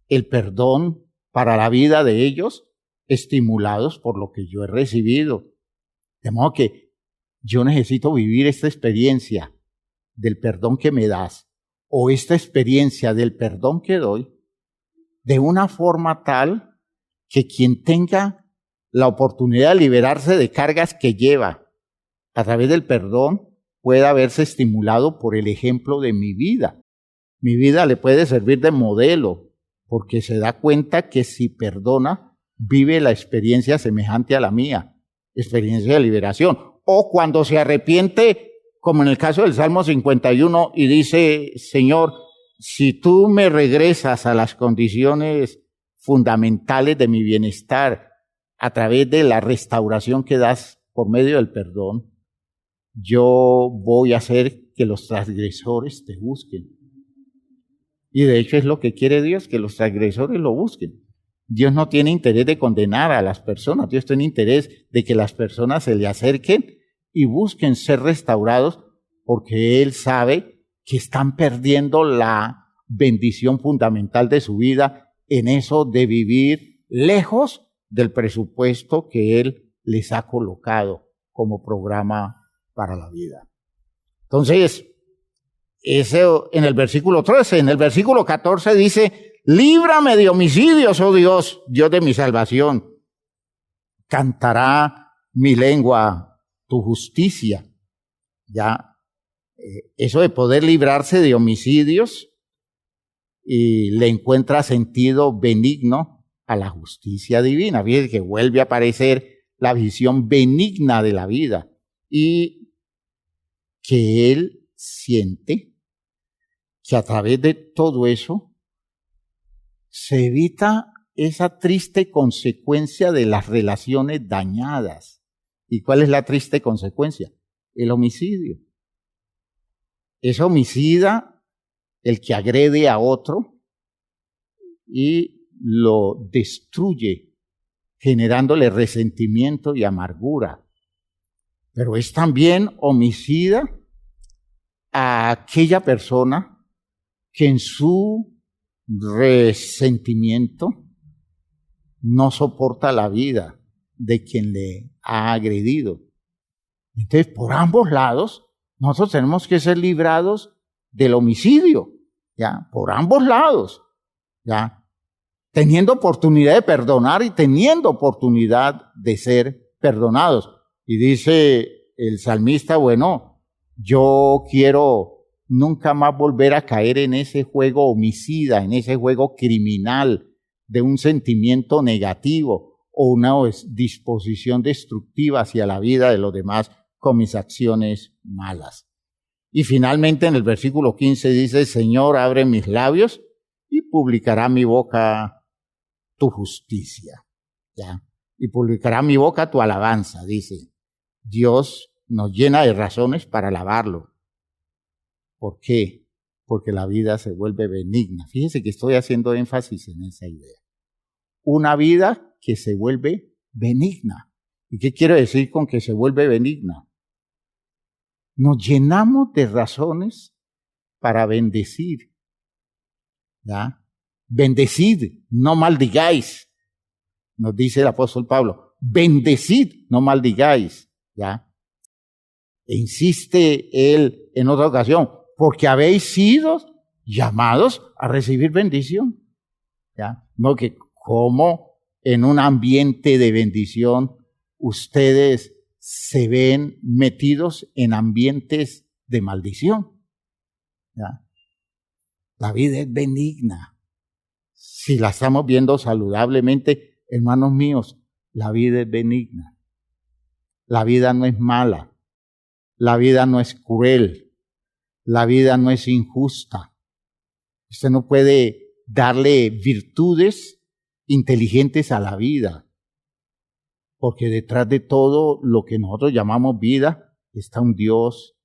el perdón para la vida de ellos, estimulados por lo que yo he recibido. De modo que yo necesito vivir esta experiencia del perdón que me das, o esta experiencia del perdón que doy, de una forma tal que quien tenga la oportunidad de liberarse de cargas que lleva a través del perdón pueda verse estimulado por el ejemplo de mi vida. Mi vida le puede servir de modelo porque se da cuenta que si perdona, vive la experiencia semejante a la mía, experiencia de liberación. O cuando se arrepiente, como en el caso del Salmo 51, y dice, Señor, si tú me regresas a las condiciones fundamentales de mi bienestar a través de la restauración que das por medio del perdón, yo voy a hacer que los transgresores te busquen. Y de hecho es lo que quiere Dios, que los transgresores lo busquen. Dios no tiene interés de condenar a las personas, Dios tiene interés de que las personas se le acerquen y busquen ser restaurados, porque Él sabe que están perdiendo la bendición fundamental de su vida en eso de vivir lejos del presupuesto que Él les ha colocado como programa para la vida. Entonces, eso en el versículo 13, en el versículo 14 dice, líbrame de homicidios, oh Dios, Dios de mi salvación. Cantará mi lengua tu justicia. Ya, eso de poder librarse de homicidios y le encuentra sentido benigno a la justicia divina. Fíjense que vuelve a aparecer la visión benigna de la vida y que él siente que a través de todo eso se evita esa triste consecuencia de las relaciones dañadas. ¿Y cuál es la triste consecuencia? El homicidio. Es homicida el que agrede a otro y lo destruye, generándole resentimiento y amargura. Pero es también homicida a aquella persona que en su resentimiento no soporta la vida de quien le ha agredido. Entonces, por ambos lados, nosotros tenemos que ser librados del homicidio, ¿ya? Por ambos lados, ¿ya? Teniendo oportunidad de perdonar y teniendo oportunidad de ser perdonados. Y dice el salmista, bueno, yo quiero nunca más volver a caer en ese juego homicida, en ese juego criminal de un sentimiento negativo o una disposición destructiva hacia la vida de los demás con mis acciones malas. Y finalmente en el versículo 15 dice, Señor, abre mis labios y publicará mi boca tu justicia. ¿Ya? Y publicará mi boca tu alabanza, dice. Dios nos llena de razones para alabarlo. ¿Por qué? Porque la vida se vuelve benigna. Fíjese que estoy haciendo énfasis en esa idea. Una vida que se vuelve benigna. ¿Y qué quiero decir con que se vuelve benigna? Nos llenamos de razones para bendecir. ¿Ya? Bendecid, no maldigáis, nos dice el apóstol Pablo. Bendecid, no maldigáis. ¿Ya? E insiste él en otra ocasión, porque habéis sido llamados a recibir bendición. ¿Ya? No, que como en un ambiente de bendición ustedes se ven metidos en ambientes de maldición. ¿Ya? La vida es benigna. Si la estamos viendo saludablemente, hermanos míos, la vida es benigna. La vida no es mala. La vida no es cruel. La vida no es injusta. Usted no puede darle virtudes inteligentes a la vida, porque detrás de todo lo que nosotros llamamos vida está un Dios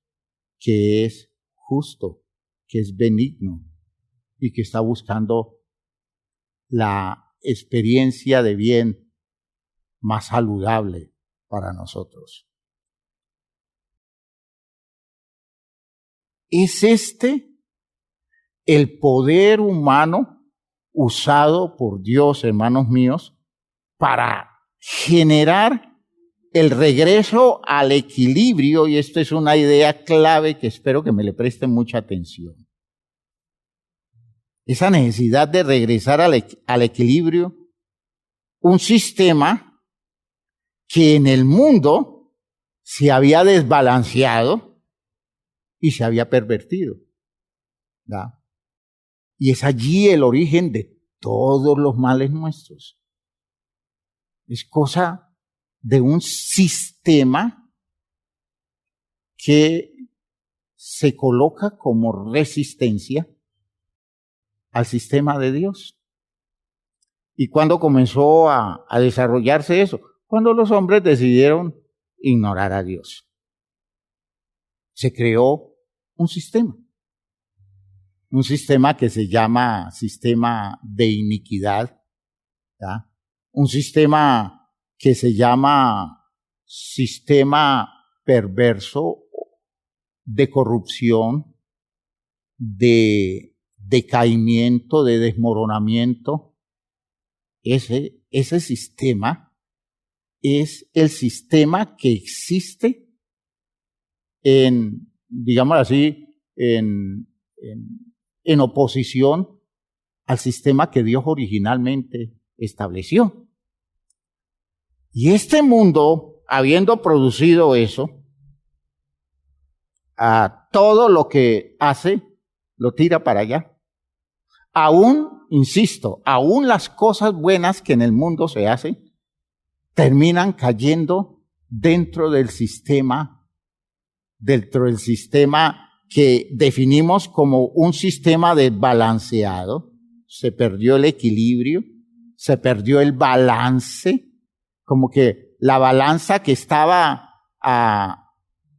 que es justo, que es benigno y que está buscando la experiencia de bien más saludable para nosotros. ¿Es este el poder humano usado por Dios, hermanos míos, para generar el regreso al equilibrio? Y esto es una idea clave que espero que me le presten mucha atención. Esa necesidad de regresar al equilibrio, un sistema que en el mundo se había desbalanceado y se había pervertido. ¿Ya? Y es allí el origen de todos los males nuestros. Es cosa de un sistema que se coloca como resistencia al sistema de Dios. ¿Y cuándo comenzó a desarrollarse eso? Cuando los hombres decidieron ignorar a Dios. Se creó un sistema que se llama sistema de iniquidad, ¿ya? Un sistema que se llama sistema perverso de corrupción, de decaimiento, de desmoronamiento. Ese sistema es el sistema que existe digámoslo así, en oposición al sistema que Dios originalmente estableció. Y este mundo, habiendo producido eso, a todo lo que hace, lo tira para allá. Aún, insisto, aún las cosas buenas que en el mundo se hacen, terminan cayendo dentro del sistema que definimos como un sistema desbalanceado. Se perdió el equilibrio, se perdió el balance, como que la balanza que estaba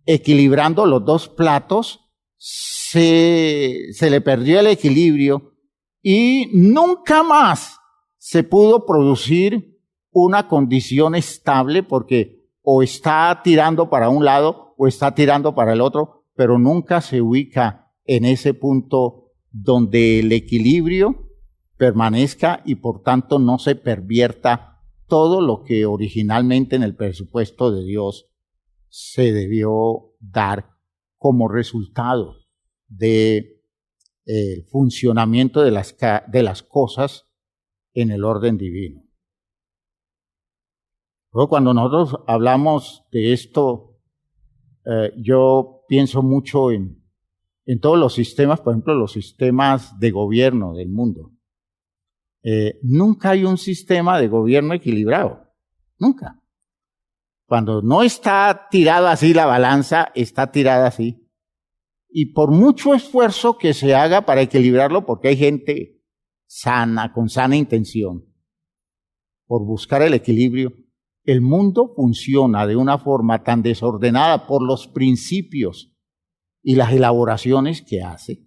equilibrando los dos platos, se le perdió el equilibrio y nunca más se pudo producir una condición estable, porque o está tirando para un lado o está tirando para el otro, pero nunca se ubica en ese punto donde el equilibrio permanezca y por tanto no se pervierta todo lo que originalmente en el presupuesto de Dios se debió dar como resultado de el funcionamiento de las cosas en el orden divino. Luego, cuando nosotros hablamos de esto, yo pienso mucho en en todos los sistemas, por ejemplo, los sistemas de gobierno del mundo. Nunca hay un sistema de gobierno equilibrado, nunca. Cuando no está tirada así la balanza, está tirada así. Y por mucho esfuerzo que se haga para equilibrarlo, porque hay gente sana, con sana intención, por buscar el equilibrio, el mundo funciona de una forma tan desordenada por los principios y las elaboraciones que hace,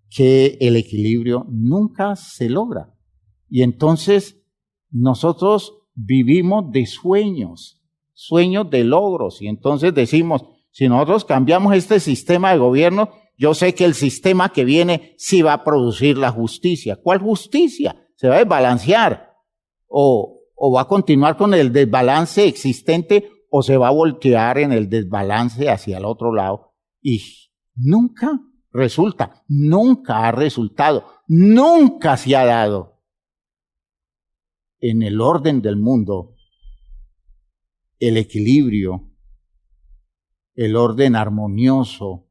que el equilibrio nunca se logra. Y entonces nosotros vivimos de sueños de logros. Y entonces decimos, si nosotros cambiamos este sistema de gobierno, yo sé que el sistema que viene sí va a producir la justicia. ¿Cuál justicia? Se va a desbalancear. O va a continuar con el desbalance existente, o se va a voltear en el desbalance hacia el otro lado. Y nunca resulta, nunca ha resultado, nunca se ha dado en el orden del mundo el equilibrio, el orden armonioso.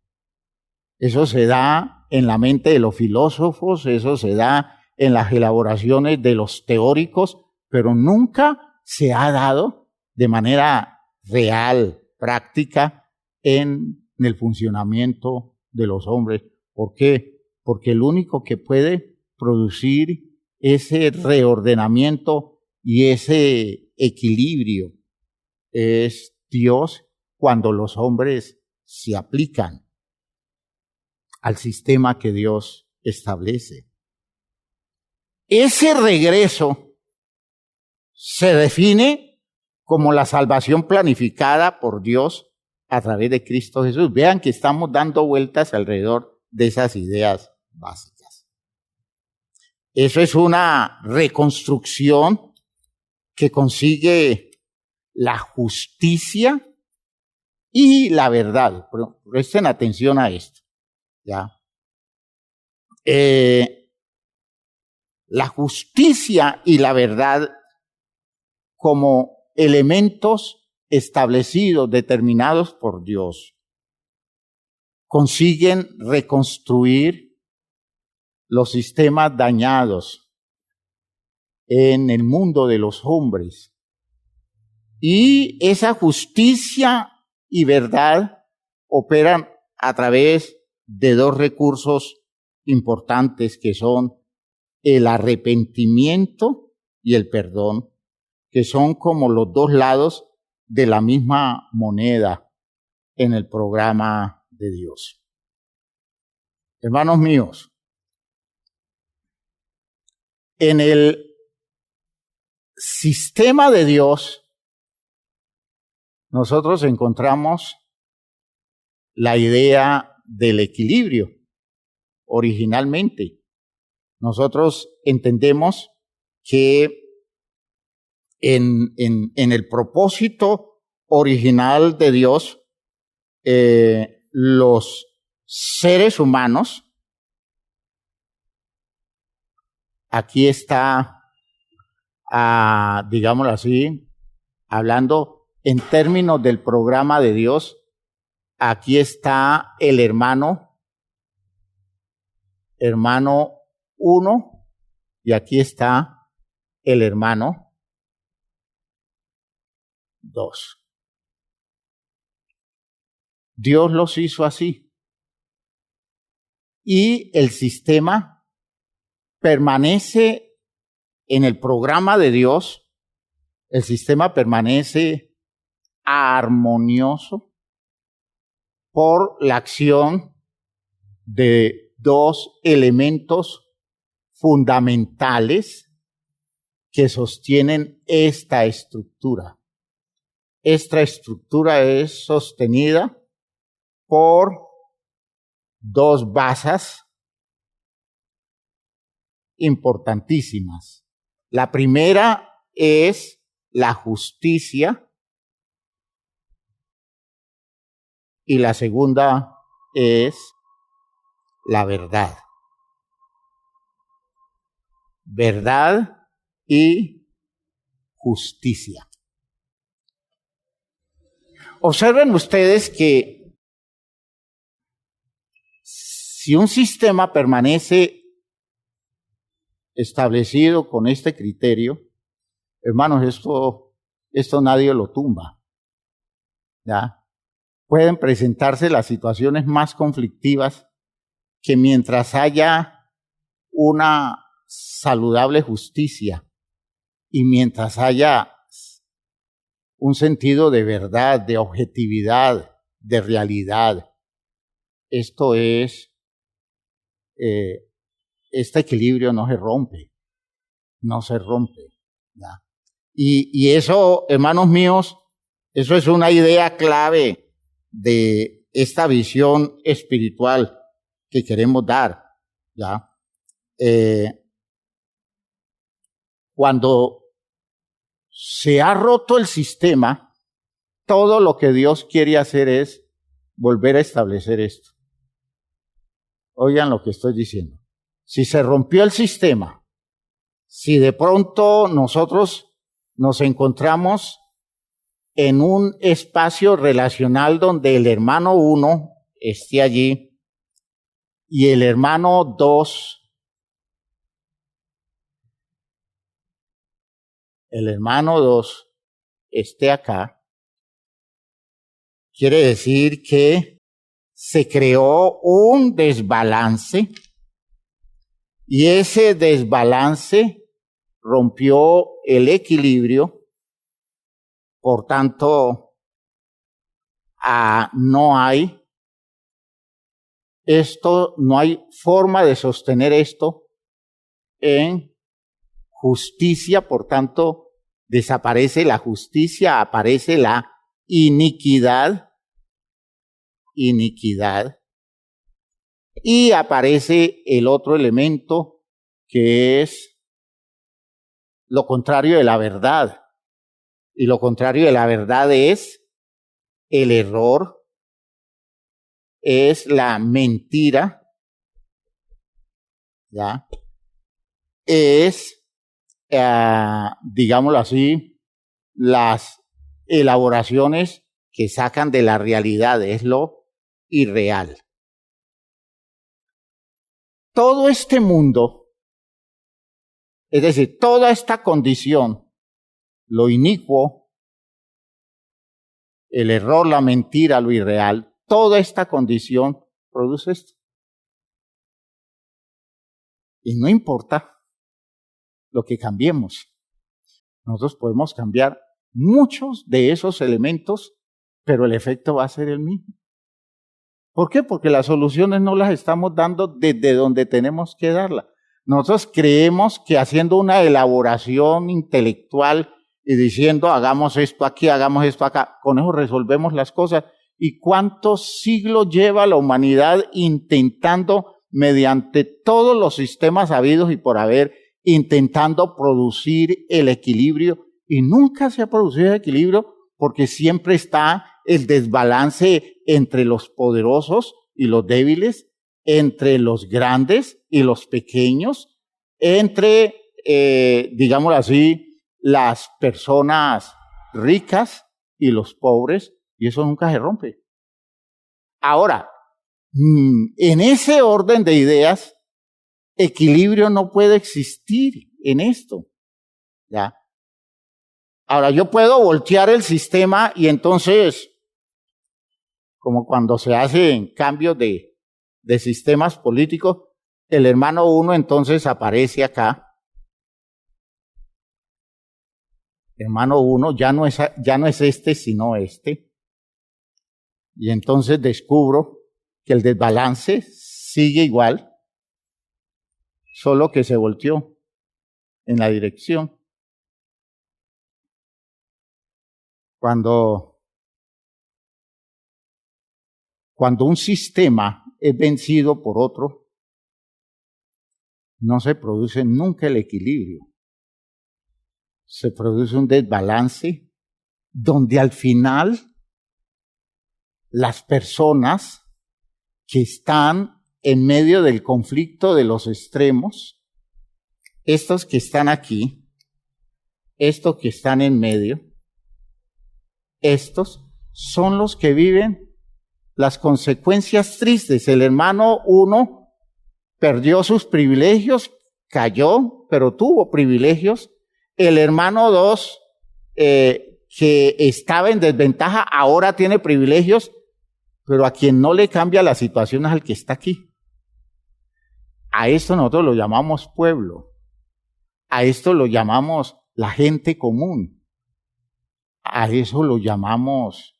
Eso se da en la mente de los filósofos, eso se da en las elaboraciones de los teóricos, pero nunca se ha dado de manera real, práctica, en el funcionamiento de los hombres. ¿Por qué? Porque el único que puede producir ese reordenamiento y ese equilibrio es Dios, cuando los hombres se aplican al sistema que Dios establece. Ese regreso se define como la salvación planificada por Dios a través de Cristo Jesús. Vean que estamos dando vueltas alrededor de esas ideas básicas. Eso es una reconstrucción que consigue la justicia y la verdad. Presten atención a esto, ¿ya? La justicia y la verdad como elementos establecidos, determinados por Dios, consiguen reconstruir los sistemas dañados en el mundo de los hombres. Y esa justicia y verdad operan a través de dos recursos importantes, que son el arrepentimiento y el perdón, que son como los dos lados de la misma moneda en el programa de Dios. Hermanos míos, en el sistema de Dios, nosotros encontramos la idea del equilibrio. Originalmente, nosotros entendemos que en el propósito original de Dios, los seres humanos, aquí está, digámoslo así, hablando en términos del programa de Dios, aquí está el hermano 1, y aquí está el hermano 2. Dios los hizo así. Y el sistema permanece en el programa de Dios, el sistema permanece armonioso por la acción de dos elementos fundamentales que sostienen esta estructura. Esta estructura es sostenida por dos bases importantísimas. La primera es la justicia y la segunda es la verdad. Verdad y justicia. Observen ustedes que Si un sistema permanece establecido con este criterio, hermanos, esto nadie lo tumba. ¿Ya? Pueden presentarse las situaciones más conflictivas que mientras haya una saludable justicia y mientras haya un sentido de verdad, de objetividad, de realidad, este equilibrio no se rompe. ¿Ya? Y eso, hermanos míos, eso es una idea clave de esta visión espiritual que queremos dar. ¿Ya? Cuando se ha roto el sistema, todo lo que Dios quiere hacer es volver a establecer esto. Oigan lo que estoy diciendo. Si se rompió el sistema, si de pronto nosotros nos encontramos en un espacio relacional donde el hermano 1 esté allí y el hermano 2 esté acá, quiere decir que se creó un desbalance y ese desbalance rompió el equilibrio, por tanto, no hay forma de sostener esto en justicia, por tanto, desaparece la justicia, aparece la iniquidad, y aparece el otro elemento que es lo contrario de la verdad. Y lo contrario de la verdad es el error, es la mentira, ¿ya? Es, digámoslo así, las elaboraciones que sacan de la realidad, es lo irreal. Todo este mundo, es decir, toda esta condición, lo inicuo, el error, la mentira, lo irreal, toda esta condición produce esto. Y no importa lo que cambiemos. Nosotros podemos cambiar muchos de esos elementos, pero el efecto va a ser el mismo. ¿Por qué? Porque las soluciones no las estamos dando desde donde tenemos que darlas. Nosotros creemos que haciendo una elaboración intelectual y diciendo hagamos esto aquí, hagamos esto acá, con eso resolvemos las cosas. ¿Y cuántos siglos lleva la humanidad intentando, mediante todos los sistemas habidos y por haber, intentando producir el equilibrio? Y nunca se ha producido el equilibrio porque siempre está el desbalance entre los poderosos y los débiles, entre los grandes y los pequeños, entre, digámoslo así, las personas ricas y los pobres, y eso nunca se rompe. Ahora, en ese orden de ideas, equilibrio no puede existir en esto, ¿ya? Ahora, yo puedo voltear el sistema y entonces, como cuando se hacen cambios de sistemas políticos, el hermano 1 entonces aparece acá. Hermano 1 ya no es este, sino este. Y entonces descubro que el desbalance sigue igual, solo que se volteó en la dirección. Cuando un sistema es vencido por otro, no se produce nunca el equilibrio. Se produce un desbalance donde al final las personas que están en medio del conflicto de los extremos, estos que están aquí, estos que están en medio, estos son los que viven las consecuencias tristes. El hermano 1 perdió sus privilegios, cayó, pero tuvo privilegios. El hermano 2, que estaba en desventaja, ahora tiene privilegios, pero a quien no le cambia la situación es al que está aquí. A esto nosotros lo llamamos pueblo. A esto lo llamamos la gente común. A eso lo llamamos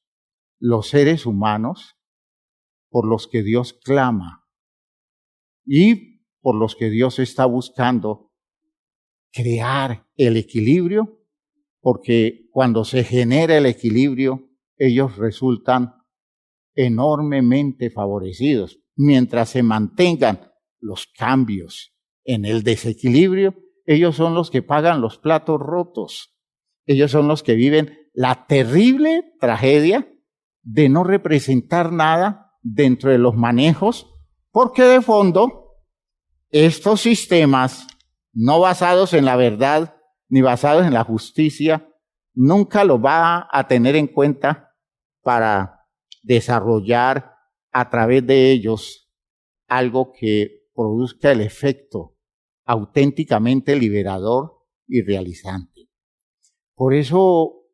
los seres humanos por los que Dios clama y por los que Dios está buscando crear el equilibrio, porque cuando se genera el equilibrio, ellos resultan enormemente favorecidos. Mientras se mantengan los cambios en el desequilibrio, ellos son los que pagan los platos rotos. Ellos son los que viven la terrible tragedia de no representar nada dentro de los manejos, porque de fondo estos sistemas no basados en la verdad ni basados en la justicia nunca los va a tener en cuenta para desarrollar a través de ellos algo que produzca el efecto auténticamente liberador y realizante. Por eso,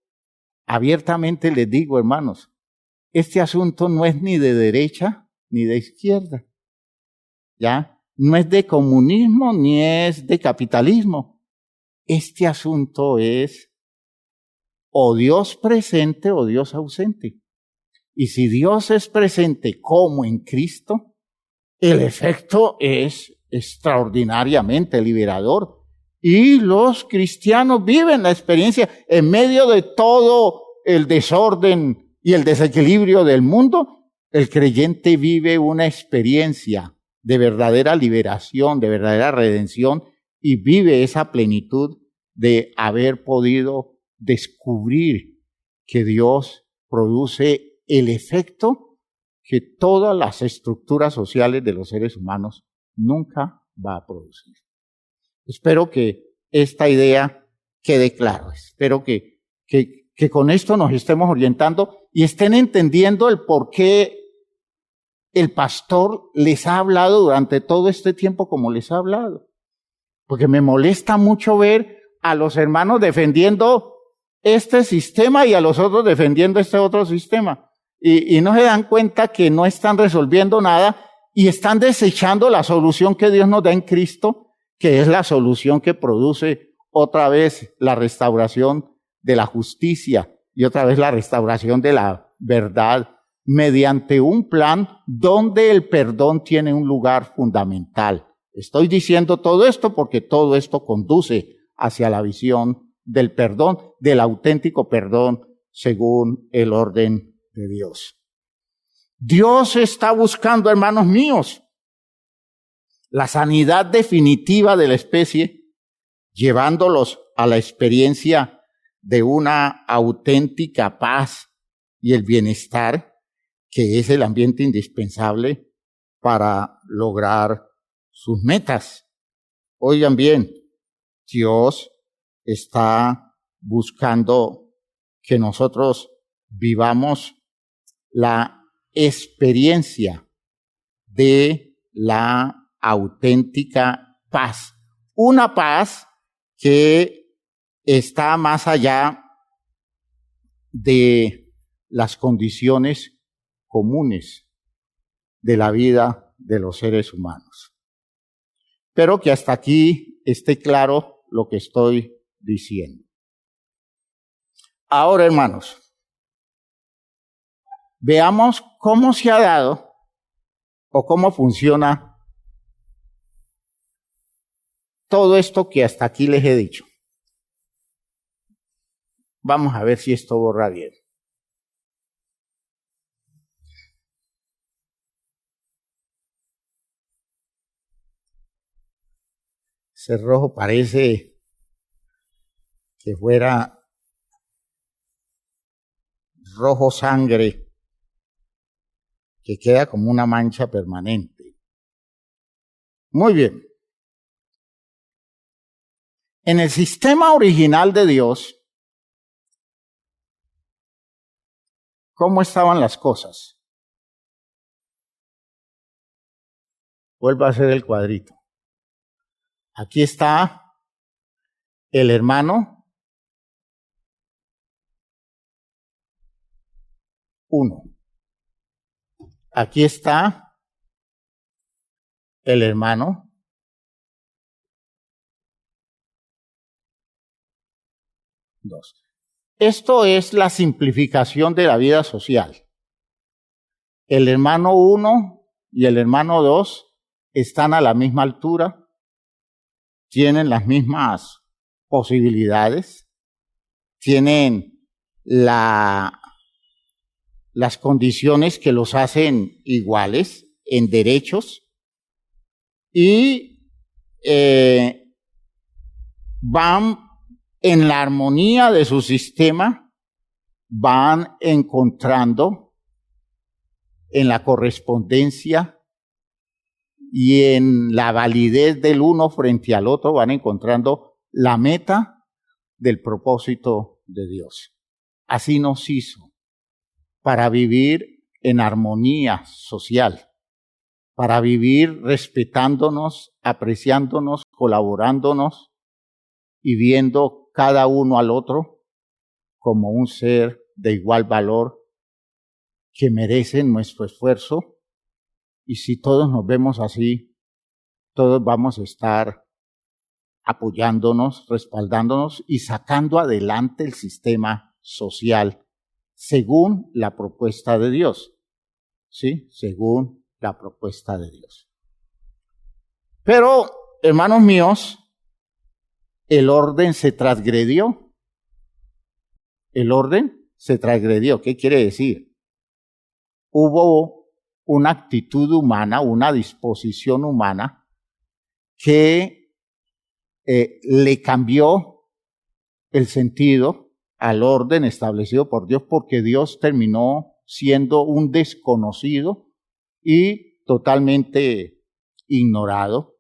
abiertamente les digo, hermanos, este asunto no es ni de derecha ni de izquierda, ¿ya? No es de comunismo ni es de capitalismo. Este asunto es o Dios presente o Dios ausente. Y si Dios es presente como en Cristo, el efecto es extraordinariamente liberador. Y los cristianos viven la experiencia en medio de todo el desorden y el desequilibrio del mundo. El creyente vive una experiencia de verdadera liberación, de verdadera redención, y vive esa plenitud de haber podido descubrir que Dios produce el efecto que todas las estructuras sociales de los seres humanos nunca va a producir. Espero que esta idea quede clara. Espero que con esto nos estemos orientando y estén entendiendo el por qué el pastor les ha hablado durante todo este tiempo como les ha hablado. Porque me molesta mucho ver a los hermanos defendiendo este sistema y a los otros defendiendo este otro sistema. Y no se dan cuenta que no están resolviendo nada y están desechando la solución que Dios nos da en Cristo, que es la solución que produce otra vez la restauración de la justicia y otra vez la restauración de la verdad, mediante un plan donde el perdón tiene un lugar fundamental. Estoy diciendo todo esto porque todo esto conduce hacia la visión del perdón, del auténtico perdón según el orden de Dios. Dios está buscando, hermanos míos, la sanidad definitiva de la especie, llevándolos a la experiencia de una auténtica paz y el bienestar, que es el ambiente indispensable para lograr sus metas. Oigan bien, Dios está buscando que nosotros vivamos la experiencia de la auténtica paz. Una paz que está más allá de las condiciones comunes de la vida de los seres humanos. Espero que hasta aquí esté claro lo que estoy diciendo. Ahora, hermanos, veamos cómo se ha dado o cómo funciona todo esto que hasta aquí les he dicho. Vamos a ver si esto borra bien. Ese rojo parece que fuera rojo sangre, que queda como una mancha permanente. Muy bien. En el sistema original de Dios, ¿cómo estaban las cosas? Vuelva a hacer el cuadrito. Aquí está el hermano 1. Aquí está el hermano 2. Esto es la simplificación de la vida social. El hermano 1 y el hermano 2 están a la misma altura, tienen las mismas posibilidades, tienen las condiciones que los hacen iguales en derechos y van en la armonía de su sistema, van encontrando en la correspondencia y en la validez del uno frente al otro, van encontrando la meta del propósito de Dios. Así nos hizo para vivir en armonía social, para vivir respetándonos, apreciándonos, colaborándonos y viendo cada uno al otro como un ser de igual valor que merece nuestro esfuerzo. Y si todos nos vemos así, todos vamos a estar apoyándonos, respaldándonos y sacando adelante el sistema social según la propuesta de Dios. ¿Sí? Según la propuesta de Dios. Pero, hermanos míos, el orden se transgredió. El orden se transgredió. ¿Qué quiere decir? Hubo una actitud humana, una disposición humana que le cambió el sentido al orden establecido por Dios, porque Dios terminó siendo un desconocido y totalmente ignorado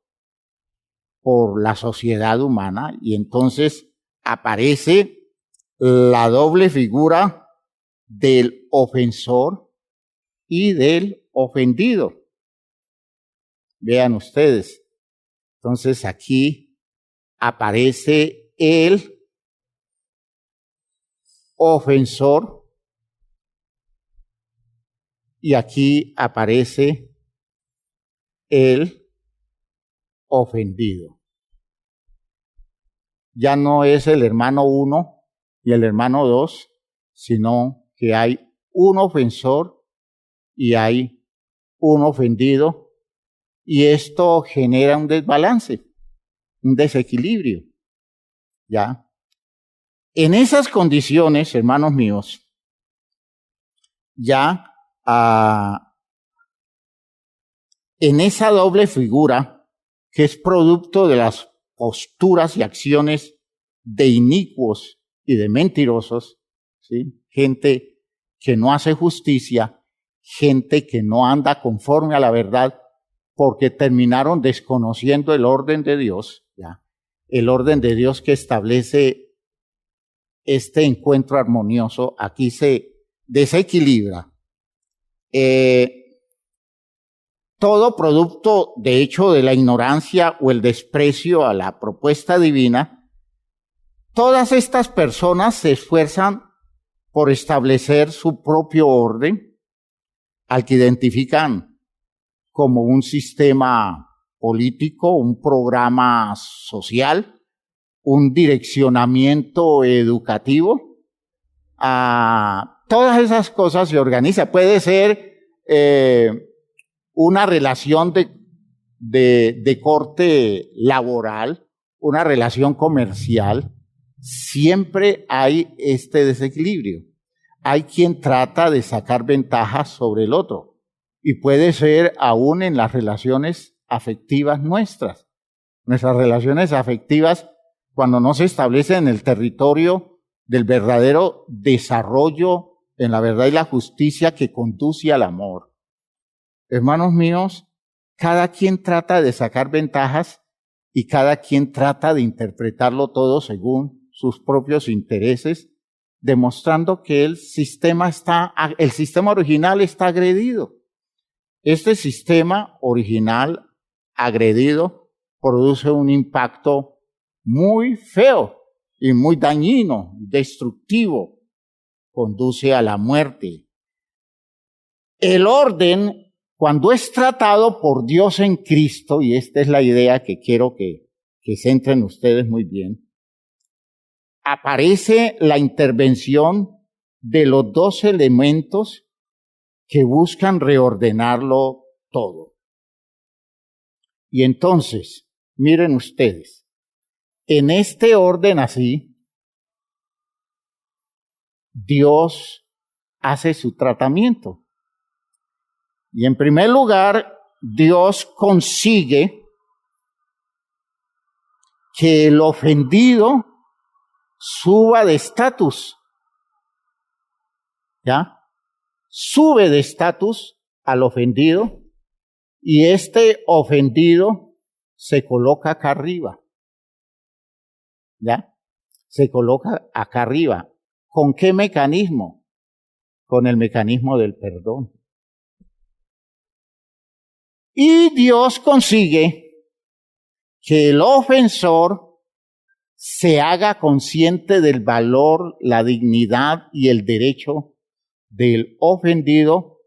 por la sociedad humana, y entonces aparece la doble figura del ofensor y del ofendido. Vean ustedes, entonces aquí aparece el ofensor y aquí aparece el ofendido. Ya no es el hermano 1 y el hermano 2, sino que hay un ofensor y hay un ofendido, y esto genera un desbalance, un desequilibrio. ¿Ya? En esas condiciones, hermanos míos, ya en esa doble figura, que es producto de las posturas y acciones de inicuos y de mentirosos, ¿sí? Gente que no hace justicia, gente que no anda conforme a la verdad, porque terminaron desconociendo el orden de Dios, ¿ya? El orden de Dios que establece este encuentro armonioso, aquí se desequilibra. Todo producto, de hecho, de la ignorancia o el desprecio a la propuesta divina, todas estas personas se esfuerzan por establecer su propio orden, al que identifican como un sistema político, un programa social, un direccionamiento educativo. Todas esas cosas se organizan. Puede ser una relación de corte laboral, una relación comercial. Siempre hay este desequilibrio. Hay quien trata de sacar ventajas sobre el otro, y puede ser aún en las relaciones afectivas nuestras. Nuestras relaciones afectivas, cuando no se establecen en el territorio del verdadero desarrollo en la verdad y la justicia que conduce al amor. Hermanos míos, cada quien trata de sacar ventajas y cada quien trata de interpretarlo todo según sus propios intereses, demostrando que el sistema original está agredido. Este sistema original agredido, produce un impacto muy feo y muy dañino, destructivo, conduce a la muerte. El orden, cuando es tratado por Dios en Cristo, y esta es la idea que quiero que centren ustedes muy bien, aparece la intervención de los dos elementos que buscan reordenarlo todo. Y entonces, miren ustedes, en este orden así, Dios hace su tratamiento. Y en primer lugar, Dios consigue que el ofendido suba de estatus. ¿Ya? Sube de estatus al ofendido y este ofendido se coloca acá arriba. ¿Ya? Se coloca acá arriba. ¿Con qué mecanismo? Con el mecanismo del perdón. Y Dios consigue que el ofensor se haga consciente del valor, la dignidad y el derecho del ofendido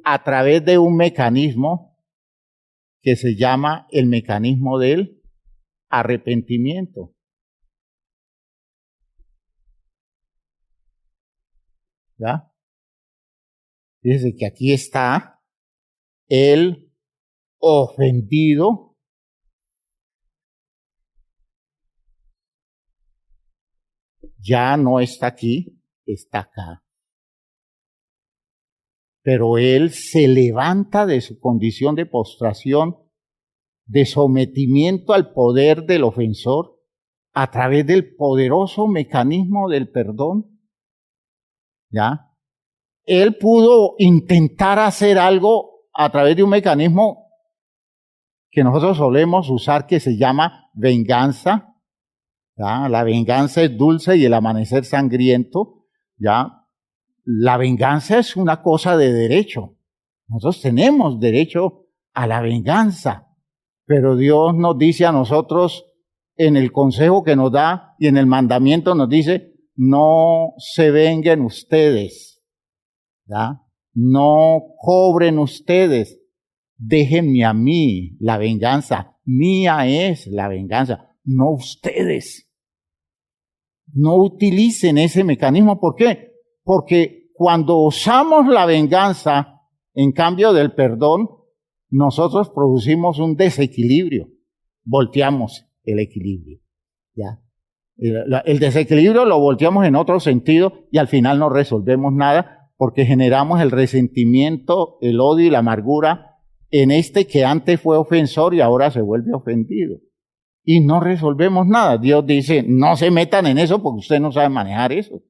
a través de un mecanismo que se llama el mecanismo del arrepentimiento. ¿Ya? Fíjense que aquí está el ofendido ya no está aquí, está acá. Pero él se levanta de su condición de postración, de sometimiento al poder del ofensor, a través del poderoso mecanismo del perdón. ¿Ya? Él pudo intentar hacer algo a través de un mecanismo que nosotros solemos usar que se llama venganza. ¿Ya? La venganza es dulce y el amanecer sangriento. ¿Ya? La venganza es una cosa de derecho. Nosotros tenemos derecho a la venganza, pero Dios nos dice a nosotros en el consejo que nos da y en el mandamiento nos dice, no se venguen ustedes, ¿ya? No cobren ustedes, déjenme a mí la venganza, mía es la venganza, no ustedes. No utilicen ese mecanismo, ¿por qué? Porque cuando usamos la venganza en cambio del perdón, nosotros producimos un desequilibrio, volteamos el equilibrio, ¿ya? El desequilibrio lo volteamos en otro sentido y al final no resolvemos nada porque generamos el resentimiento, el odio y la amargura en este que antes fue ofensor y ahora se vuelve ofendido. Y no resolvemos nada. Dios dice, no se metan en eso porque ustedes no saben manejar eso.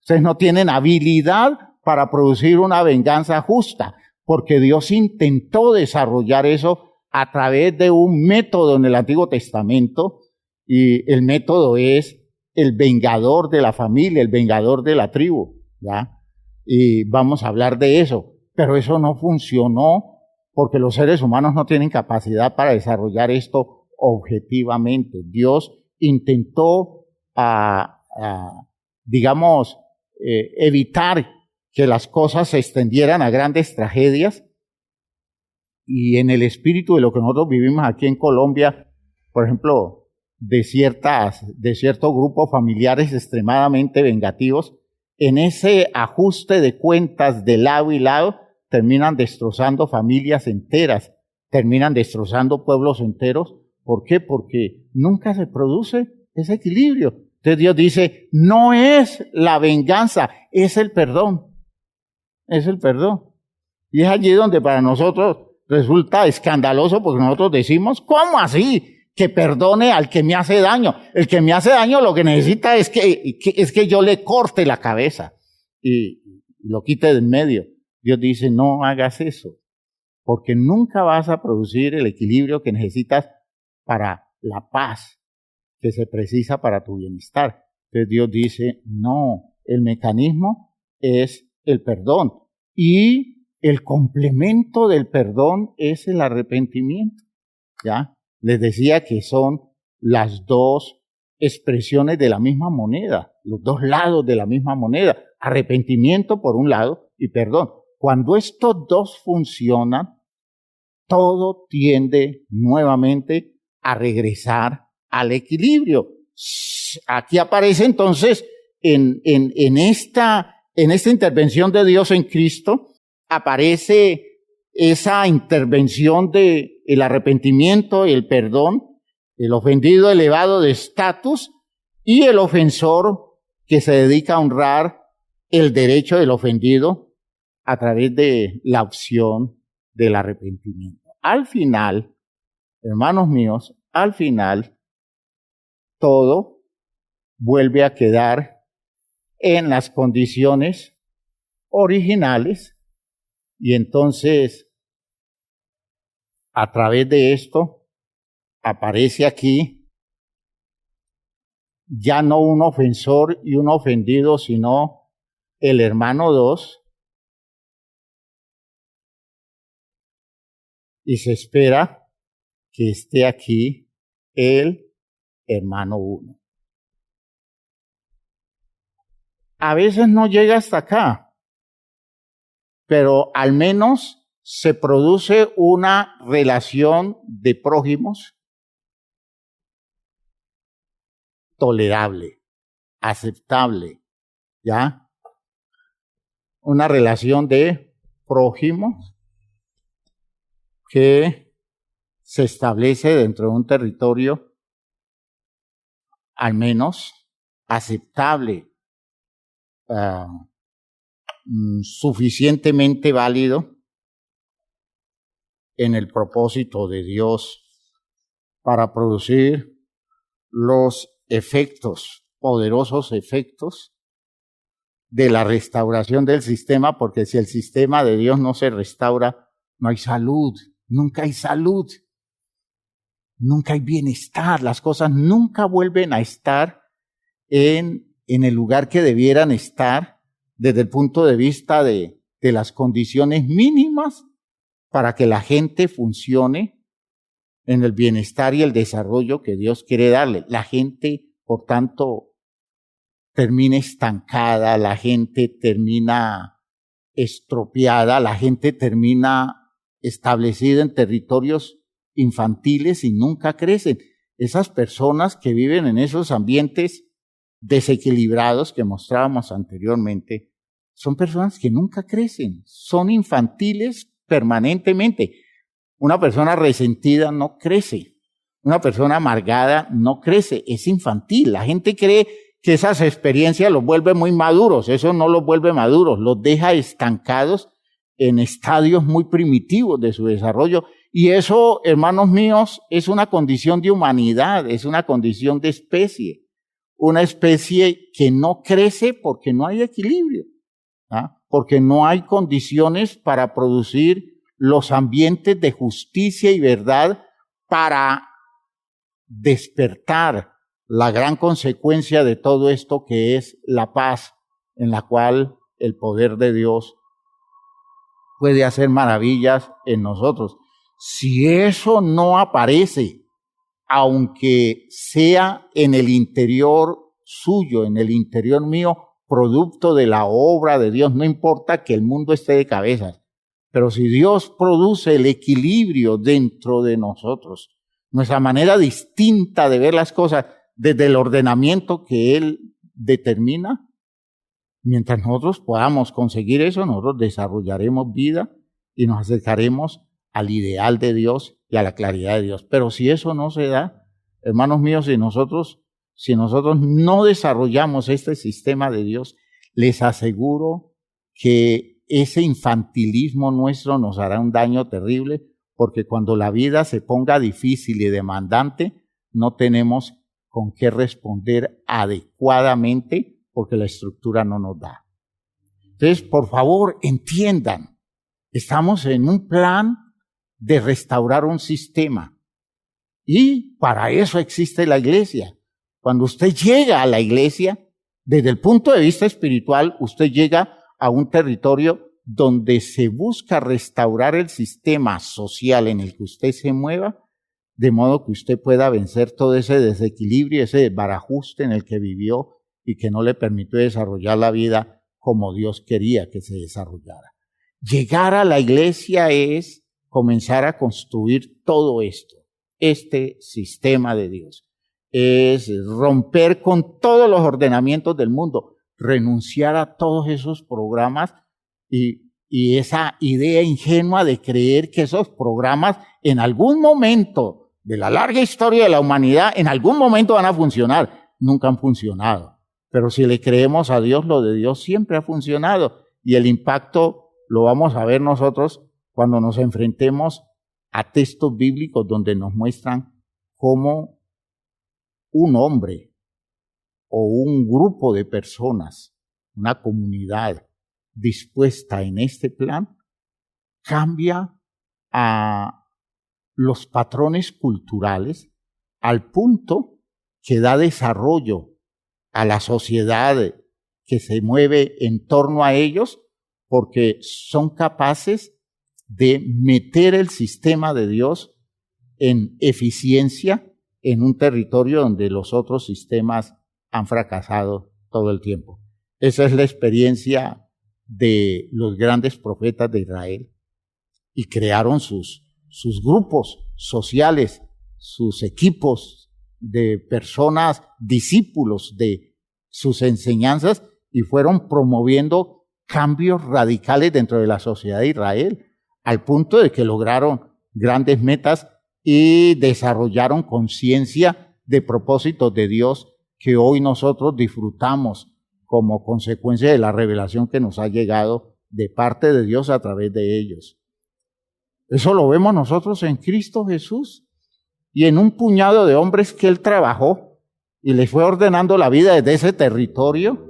Ustedes no tienen habilidad para producir una venganza justa, porque Dios intentó desarrollar eso a través de un método en el Antiguo Testamento, y el método es el vengador de la familia, el vengador de la tribu, ¿ya? Y vamos a hablar de eso, pero eso no funcionó porque los seres humanos no tienen capacidad para desarrollar esto objetivamente. Dios intentó, evitar que las cosas se extendieran a grandes tragedias, y en el espíritu de lo que nosotros vivimos aquí en Colombia, por ejemplo, de ciertos grupos familiares extremadamente vengativos, en ese ajuste de cuentas de lado y lado, terminan destrozando familias enteras, terminan destrozando pueblos enteros. ¿Por qué? Porque nunca se produce ese equilibrio. Entonces Dios dice, no es la venganza, es el perdón. Es el perdón. Y es allí donde para nosotros resulta escandaloso, porque nosotros decimos, ¿cómo así? Que perdone al que me hace daño. El que me hace daño lo que necesita es que yo le corte la cabeza y lo quite de en medio. Dios dice, no hagas eso, porque nunca vas a producir el equilibrio que necesitas para la paz que se precisa para tu bienestar. Entonces Dios dice, no, el mecanismo es el perdón. Y el complemento del perdón es el arrepentimiento. ¿ya? Les decía que son las dos expresiones de la misma moneda, los dos lados de la misma moneda. Arrepentimiento por un lado y perdón. Cuando estos dos funcionan, todo tiende nuevamente a regresar al equilibrio. Aquí aparece entonces en esta intervención de Dios en Cristo, aparece esa intervención de el arrepentimiento y el perdón, el ofendido elevado de estatus y el ofensor que se dedica a honrar el derecho del ofendido a través de la opción del arrepentimiento. Al final, hermanos míos, al final, todo vuelve a quedar en las condiciones originales y entonces, a través de esto, aparece aquí ya no un ofensor y un ofendido, sino el hermano 2, y se espera que esté aquí el hermano 1. A veces no llega hasta acá, pero al menos se produce una relación de prójimos tolerable, aceptable, ¿ya? Una relación de prójimos que se establece dentro de un territorio al menos aceptable, suficientemente válido en el propósito de Dios para producir los efectos, poderosos efectos de la restauración del sistema, porque si el sistema de Dios no se restaura, no hay salud, nunca hay salud, nunca hay bienestar, las cosas nunca vuelven a estar en el lugar que debieran estar desde el punto de vista de las condiciones mínimas para que la gente funcione en el bienestar y el desarrollo que Dios quiere darle. La gente, por tanto, termina estancada, la gente termina estropeada, la gente termina establecida en territorios infantiles y nunca crecen. Esas personas que viven en esos ambientes desequilibrados que mostrábamos anteriormente, son personas que nunca crecen, son infantiles permanentemente. Una persona resentida no crece, una persona amargada no crece, es infantil. La gente cree que esas experiencias los vuelve muy maduros, eso no los vuelve maduros, los deja estancados en estadios muy primitivos de su desarrollo. Y eso, hermanos míos, es una condición de humanidad, es una condición de especie. Una especie que no crece porque no hay equilibrio, porque no hay condiciones para producir los ambientes de justicia y verdad para despertar la gran consecuencia de todo esto que es la paz, en la cual el poder de Dios puede hacer maravillas en nosotros. Si eso no aparece, aunque sea en el interior suyo, en el interior mío, producto de la obra de Dios, no importa que el mundo esté de cabezas, pero si Dios produce el equilibrio dentro de nosotros, nuestra manera distinta de ver las cosas desde el ordenamiento que Él determina, mientras nosotros podamos conseguir eso, nosotros desarrollaremos vida y nos acercaremos al ideal de Dios y a la claridad de Dios. Pero si eso no se da, hermanos míos, si nosotros no desarrollamos este sistema de Dios, les aseguro que ese infantilismo nuestro nos hará un daño terrible, porque cuando la vida se ponga difícil y demandante, no tenemos con qué responder adecuadamente, porque la estructura no nos da. Entonces, por favor, entiendan, estamos en un plan de restaurar un sistema. Y para eso existe la iglesia. Cuando usted llega a la iglesia, desde el punto de vista espiritual, usted llega a un territorio donde se busca restaurar el sistema social en el que usted se mueva, de modo que usted pueda vencer todo ese desequilibrio, ese desbarajuste en el que vivió y que no le permitió desarrollar la vida como Dios quería que se desarrollara. Llegar a la iglesia es comenzar a construir todo esto, este sistema de Dios. Es romper con todos los ordenamientos del mundo, renunciar a todos esos programas y esa idea ingenua de creer que esos programas en algún momento de la larga historia de la humanidad, en algún momento van a funcionar. Nunca han funcionado. Pero si le creemos a Dios, lo de Dios siempre ha funcionado. Y el impacto lo vamos a ver nosotros cuando nos enfrentemos a textos bíblicos donde nos muestran cómo un hombre o un grupo de personas, una comunidad dispuesta en este plan, cambia a los patrones culturales al punto que da desarrollo a la sociedad que se mueve en torno a ellos, porque son capaces de meter el sistema de Dios en eficiencia en un territorio donde los otros sistemas han fracasado todo el tiempo. Esa es la experiencia de los grandes profetas de Israel, y crearon sus grupos sociales, sus equipos de personas, discípulos de sus enseñanzas, y fueron promoviendo cambios radicales dentro de la sociedad de Israel, al punto de que lograron grandes metas y desarrollaron conciencia de propósitos de Dios que hoy nosotros disfrutamos como consecuencia de la revelación que nos ha llegado de parte de Dios a través de ellos. Eso lo vemos nosotros en Cristo Jesús y en un puñado de hombres que Él trabajó y les fue ordenando la vida desde ese territorio,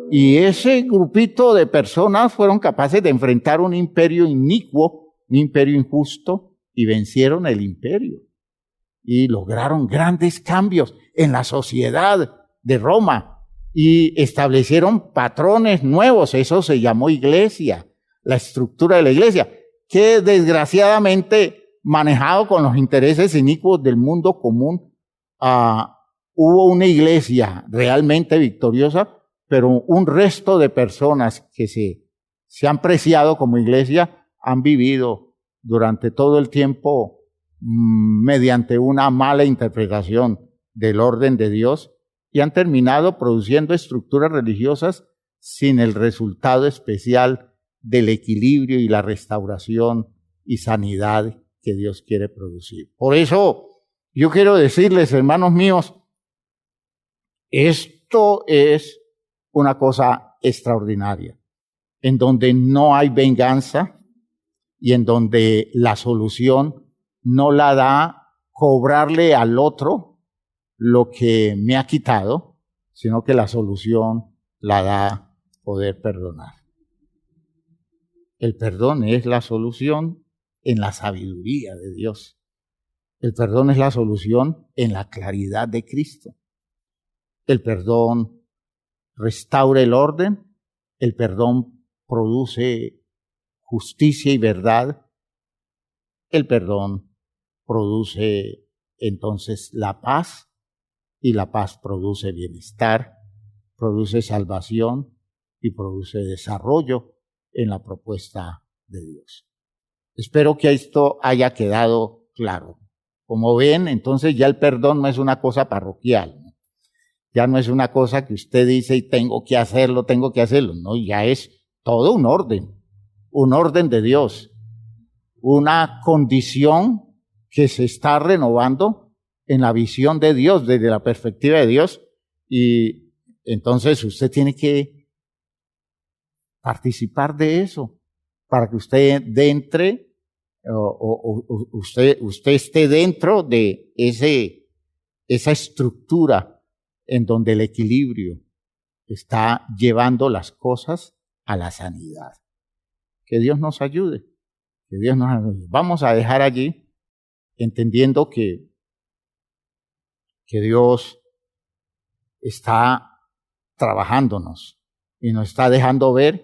y ese grupito de personas fueron capaces de enfrentar un imperio inicuo, un imperio injusto, y vencieron el imperio y lograron grandes cambios en la sociedad de Roma y establecieron patrones nuevos. Eso se llamó iglesia, la estructura de la iglesia, que desgraciadamente, manejado con los intereses inicuos del mundo común, hubo una iglesia realmente victoriosa, pero un resto de personas que se han preciado como iglesia han vivido durante todo el tiempo mediante una mala interpretación del orden de Dios y han terminado produciendo estructuras religiosas sin el resultado especial del equilibrio y la restauración y sanidad que Dios quiere producir. Por eso yo quiero decirles, hermanos míos, esto es una cosa extraordinaria, en donde no hay venganza y en donde la solución no la da cobrarle al otro lo que me ha quitado, sino que la solución la da poder perdonar. El perdón es la solución en la sabiduría de Dios. El perdón es la solución en la claridad de Cristo. El perdón restaura el orden, el perdón produce justicia y verdad, el perdón produce entonces la paz, y la paz produce bienestar, produce salvación y produce desarrollo en la propuesta de Dios. Espero que esto haya quedado claro. Como ven, entonces ya el perdón no es una cosa parroquial, ¿no? Ya no es una cosa que usted dice y tengo que hacerlo, no, ya es todo un orden de Dios, una condición que se está renovando en la visión de Dios, desde la perspectiva de Dios, y entonces usted tiene que participar de eso para que usted entre, usted esté dentro de esa estructura en donde el equilibrio está llevando las cosas a la sanidad. Que Dios nos ayude, que Dios nos ayude. Vamos a dejar allí, entendiendo que Dios está trabajándonos y nos está dejando ver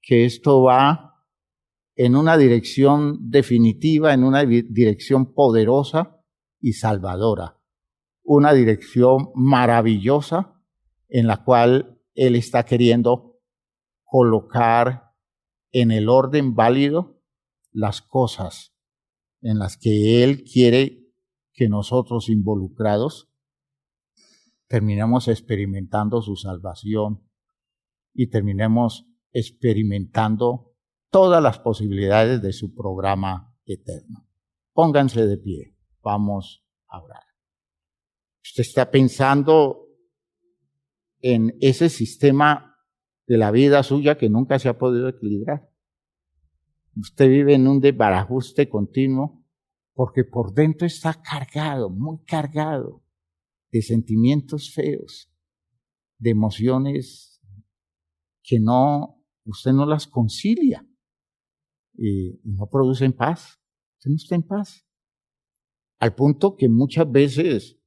que esto va en una dirección definitiva, en una dirección poderosa, y salvadora. Una dirección maravillosa en la cual Él está queriendo colocar en el orden válido las cosas en las que Él quiere que nosotros involucrados terminemos experimentando su salvación y terminemos experimentando todas las posibilidades de su programa eterno. Pónganse de pie, vamos a orar. Usted está pensando en ese sistema de la vida suya que nunca se ha podido equilibrar. Usted vive en un desbarajuste continuo porque por dentro está cargado, muy cargado de sentimientos feos, de emociones que usted no las concilia y no producen paz. Usted no está en paz. Al punto que muchas veces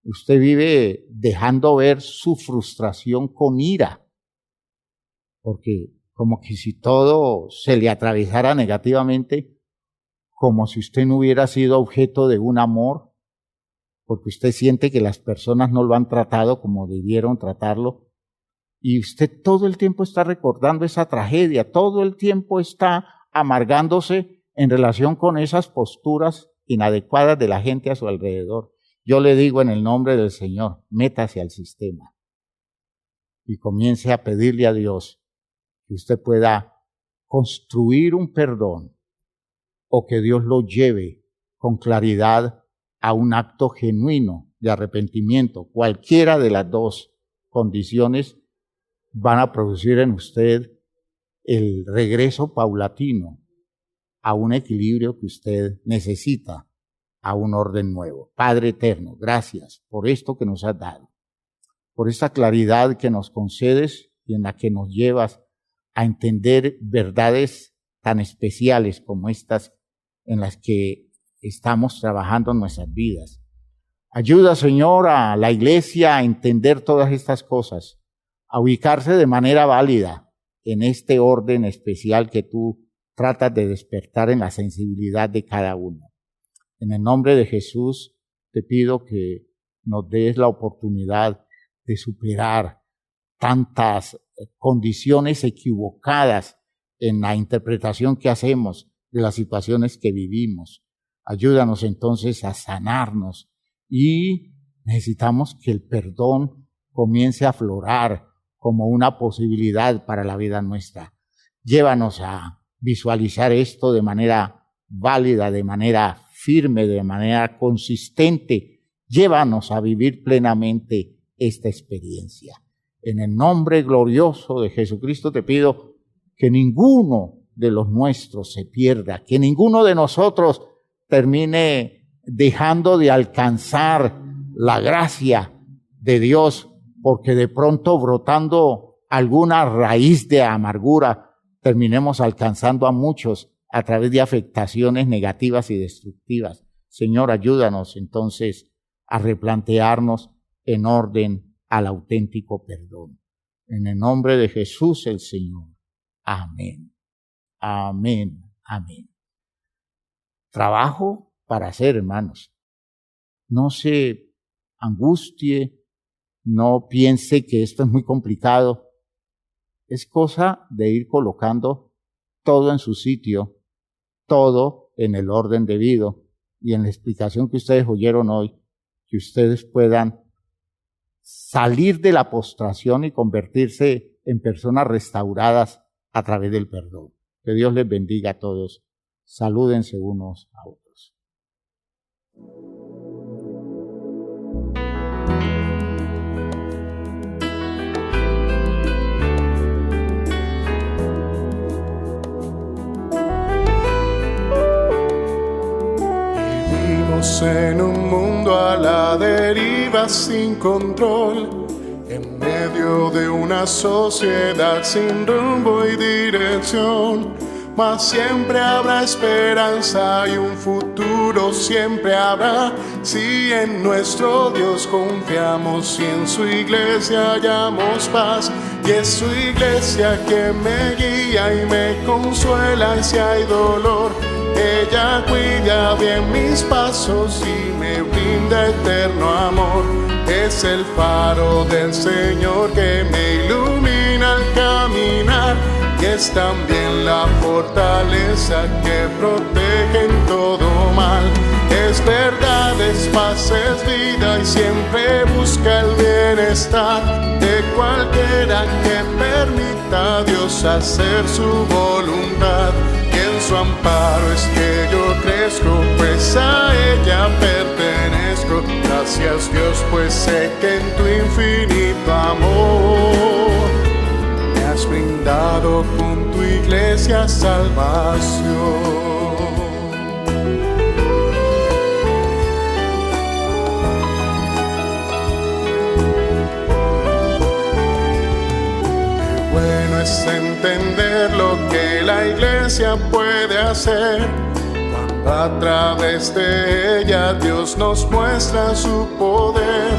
usted vive dejando ver su frustración con ira, porque como que si todo se le atravesara negativamente, como si usted no hubiera sido objeto de un amor, porque usted siente que las personas no lo han tratado como debieron tratarlo, y usted todo el tiempo está recordando esa tragedia, todo el tiempo está amargándose en relación con esas posturas inadecuadas de la gente a su alrededor. Yo le digo en el nombre del Señor, métase al sistema y comience a pedirle a Dios que usted pueda construir un perdón o que Dios lo lleve con claridad a un acto genuino de arrepentimiento. Cualquiera de las dos condiciones van a producir en usted el regreso paulatino a un equilibrio que usted necesita, a un orden nuevo. Padre eterno, gracias por esto que nos has dado, por esta claridad que nos concedes y en la que nos llevas a entender verdades tan especiales como estas en las que estamos trabajando en nuestras vidas. Ayuda, Señor, a la iglesia a entender todas estas cosas, a ubicarse de manera válida en este orden especial que tú tratas de despertar en la sensibilidad de cada uno. En el nombre de Jesús te pido que nos des la oportunidad de superar tantas condiciones equivocadas en la interpretación que hacemos de las situaciones que vivimos. Ayúdanos entonces a sanarnos y necesitamos que el perdón comience a aflorar como una posibilidad para la vida nuestra. Llévanos a visualizar esto de manera válida, de manera firme, de manera consistente. Llévanos a vivir plenamente esta experiencia. En el nombre glorioso de Jesucristo te pido que ninguno de los nuestros se pierda, que ninguno de nosotros termine dejando de alcanzar la gracia de Dios, porque de pronto brotando alguna raíz de amargura, terminemos alcanzando a muchos a través de afectaciones negativas y destructivas. Señor, ayúdanos entonces a replantearnos en orden al auténtico perdón. En el nombre de Jesús el Señor. Amén. Amén. Amén. Trabajo para hacer, hermanos. No se angustie, no piense que esto es muy complicado. Es cosa de ir colocando todo en su sitio, todo en el orden debido, y en la explicación que ustedes oyeron hoy, que ustedes puedan salir de la postración y convertirse en personas restauradas a través del perdón. Que Dios les bendiga a todos. Salúdense unos a otros. En un mundo a la deriva sin control, en medio de una sociedad sin rumbo y dirección, mas siempre habrá esperanza y un futuro siempre habrá, si en nuestro Dios confiamos y en su iglesia hallamos paz. Y es su iglesia que me guía y me consuela si hay dolor. Ella cuida bien mis pasos y me brinda eterno amor. Es el faro del Señor que me ilumina al caminar, y es también la fortaleza que protege en todo mal. Es verdad, es paz, es vida, y siempre busca el bienestar de cualquiera que permita a Dios hacer su voluntad. Y en su amparo es que yo crezco, pues a ella pertenezco. Gracias Dios, pues sé que en tu infinito amor me has brindado con tu iglesia salvación. Bueno es entender lo que la iglesia puede hacer, cuando a través de ella Dios nos muestra su poder.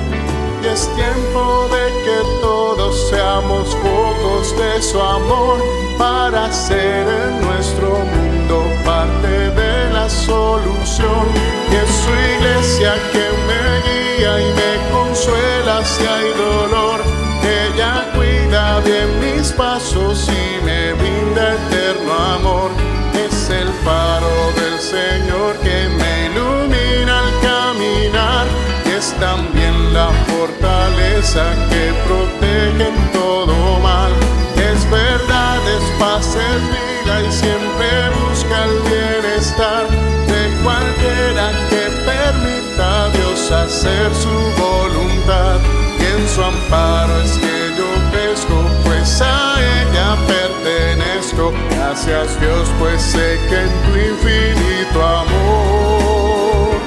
Y es tiempo de que todos seamos focos de su amor, para ser en nuestro mundo parte de la solución. Y es su iglesia que me guía y me consuela si hay dolor. Ella cuida bien mis pasos y me brinda eterno amor. Es el faro del Señor que me ilumina al caminar, y es también la fortaleza que protege en todo mal. Es verdad, es paz, es vida, y siempre busca el bienestar de cualquiera que permita a Dios hacer su voluntad. En su amparo es que yo crezco, pues a ella pertenezco. Gracias Dios, pues sé que en tu infinito amor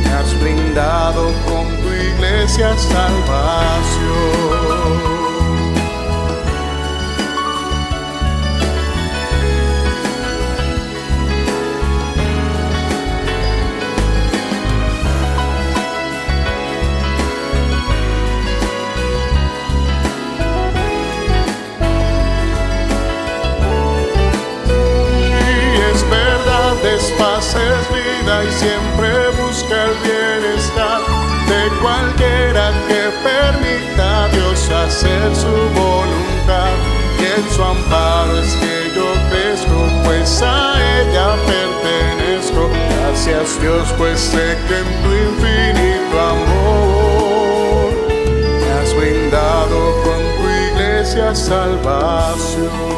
me has brindado con tu iglesia salvación. Es paz, es vida, y siempre busca el bienestar de cualquiera que permita a Dios hacer su voluntad. Y en su amparo es que yo crezco, pues a ella pertenezco. Gracias Dios, pues sé que en tu infinito amor me has brindado con tu iglesia salvación.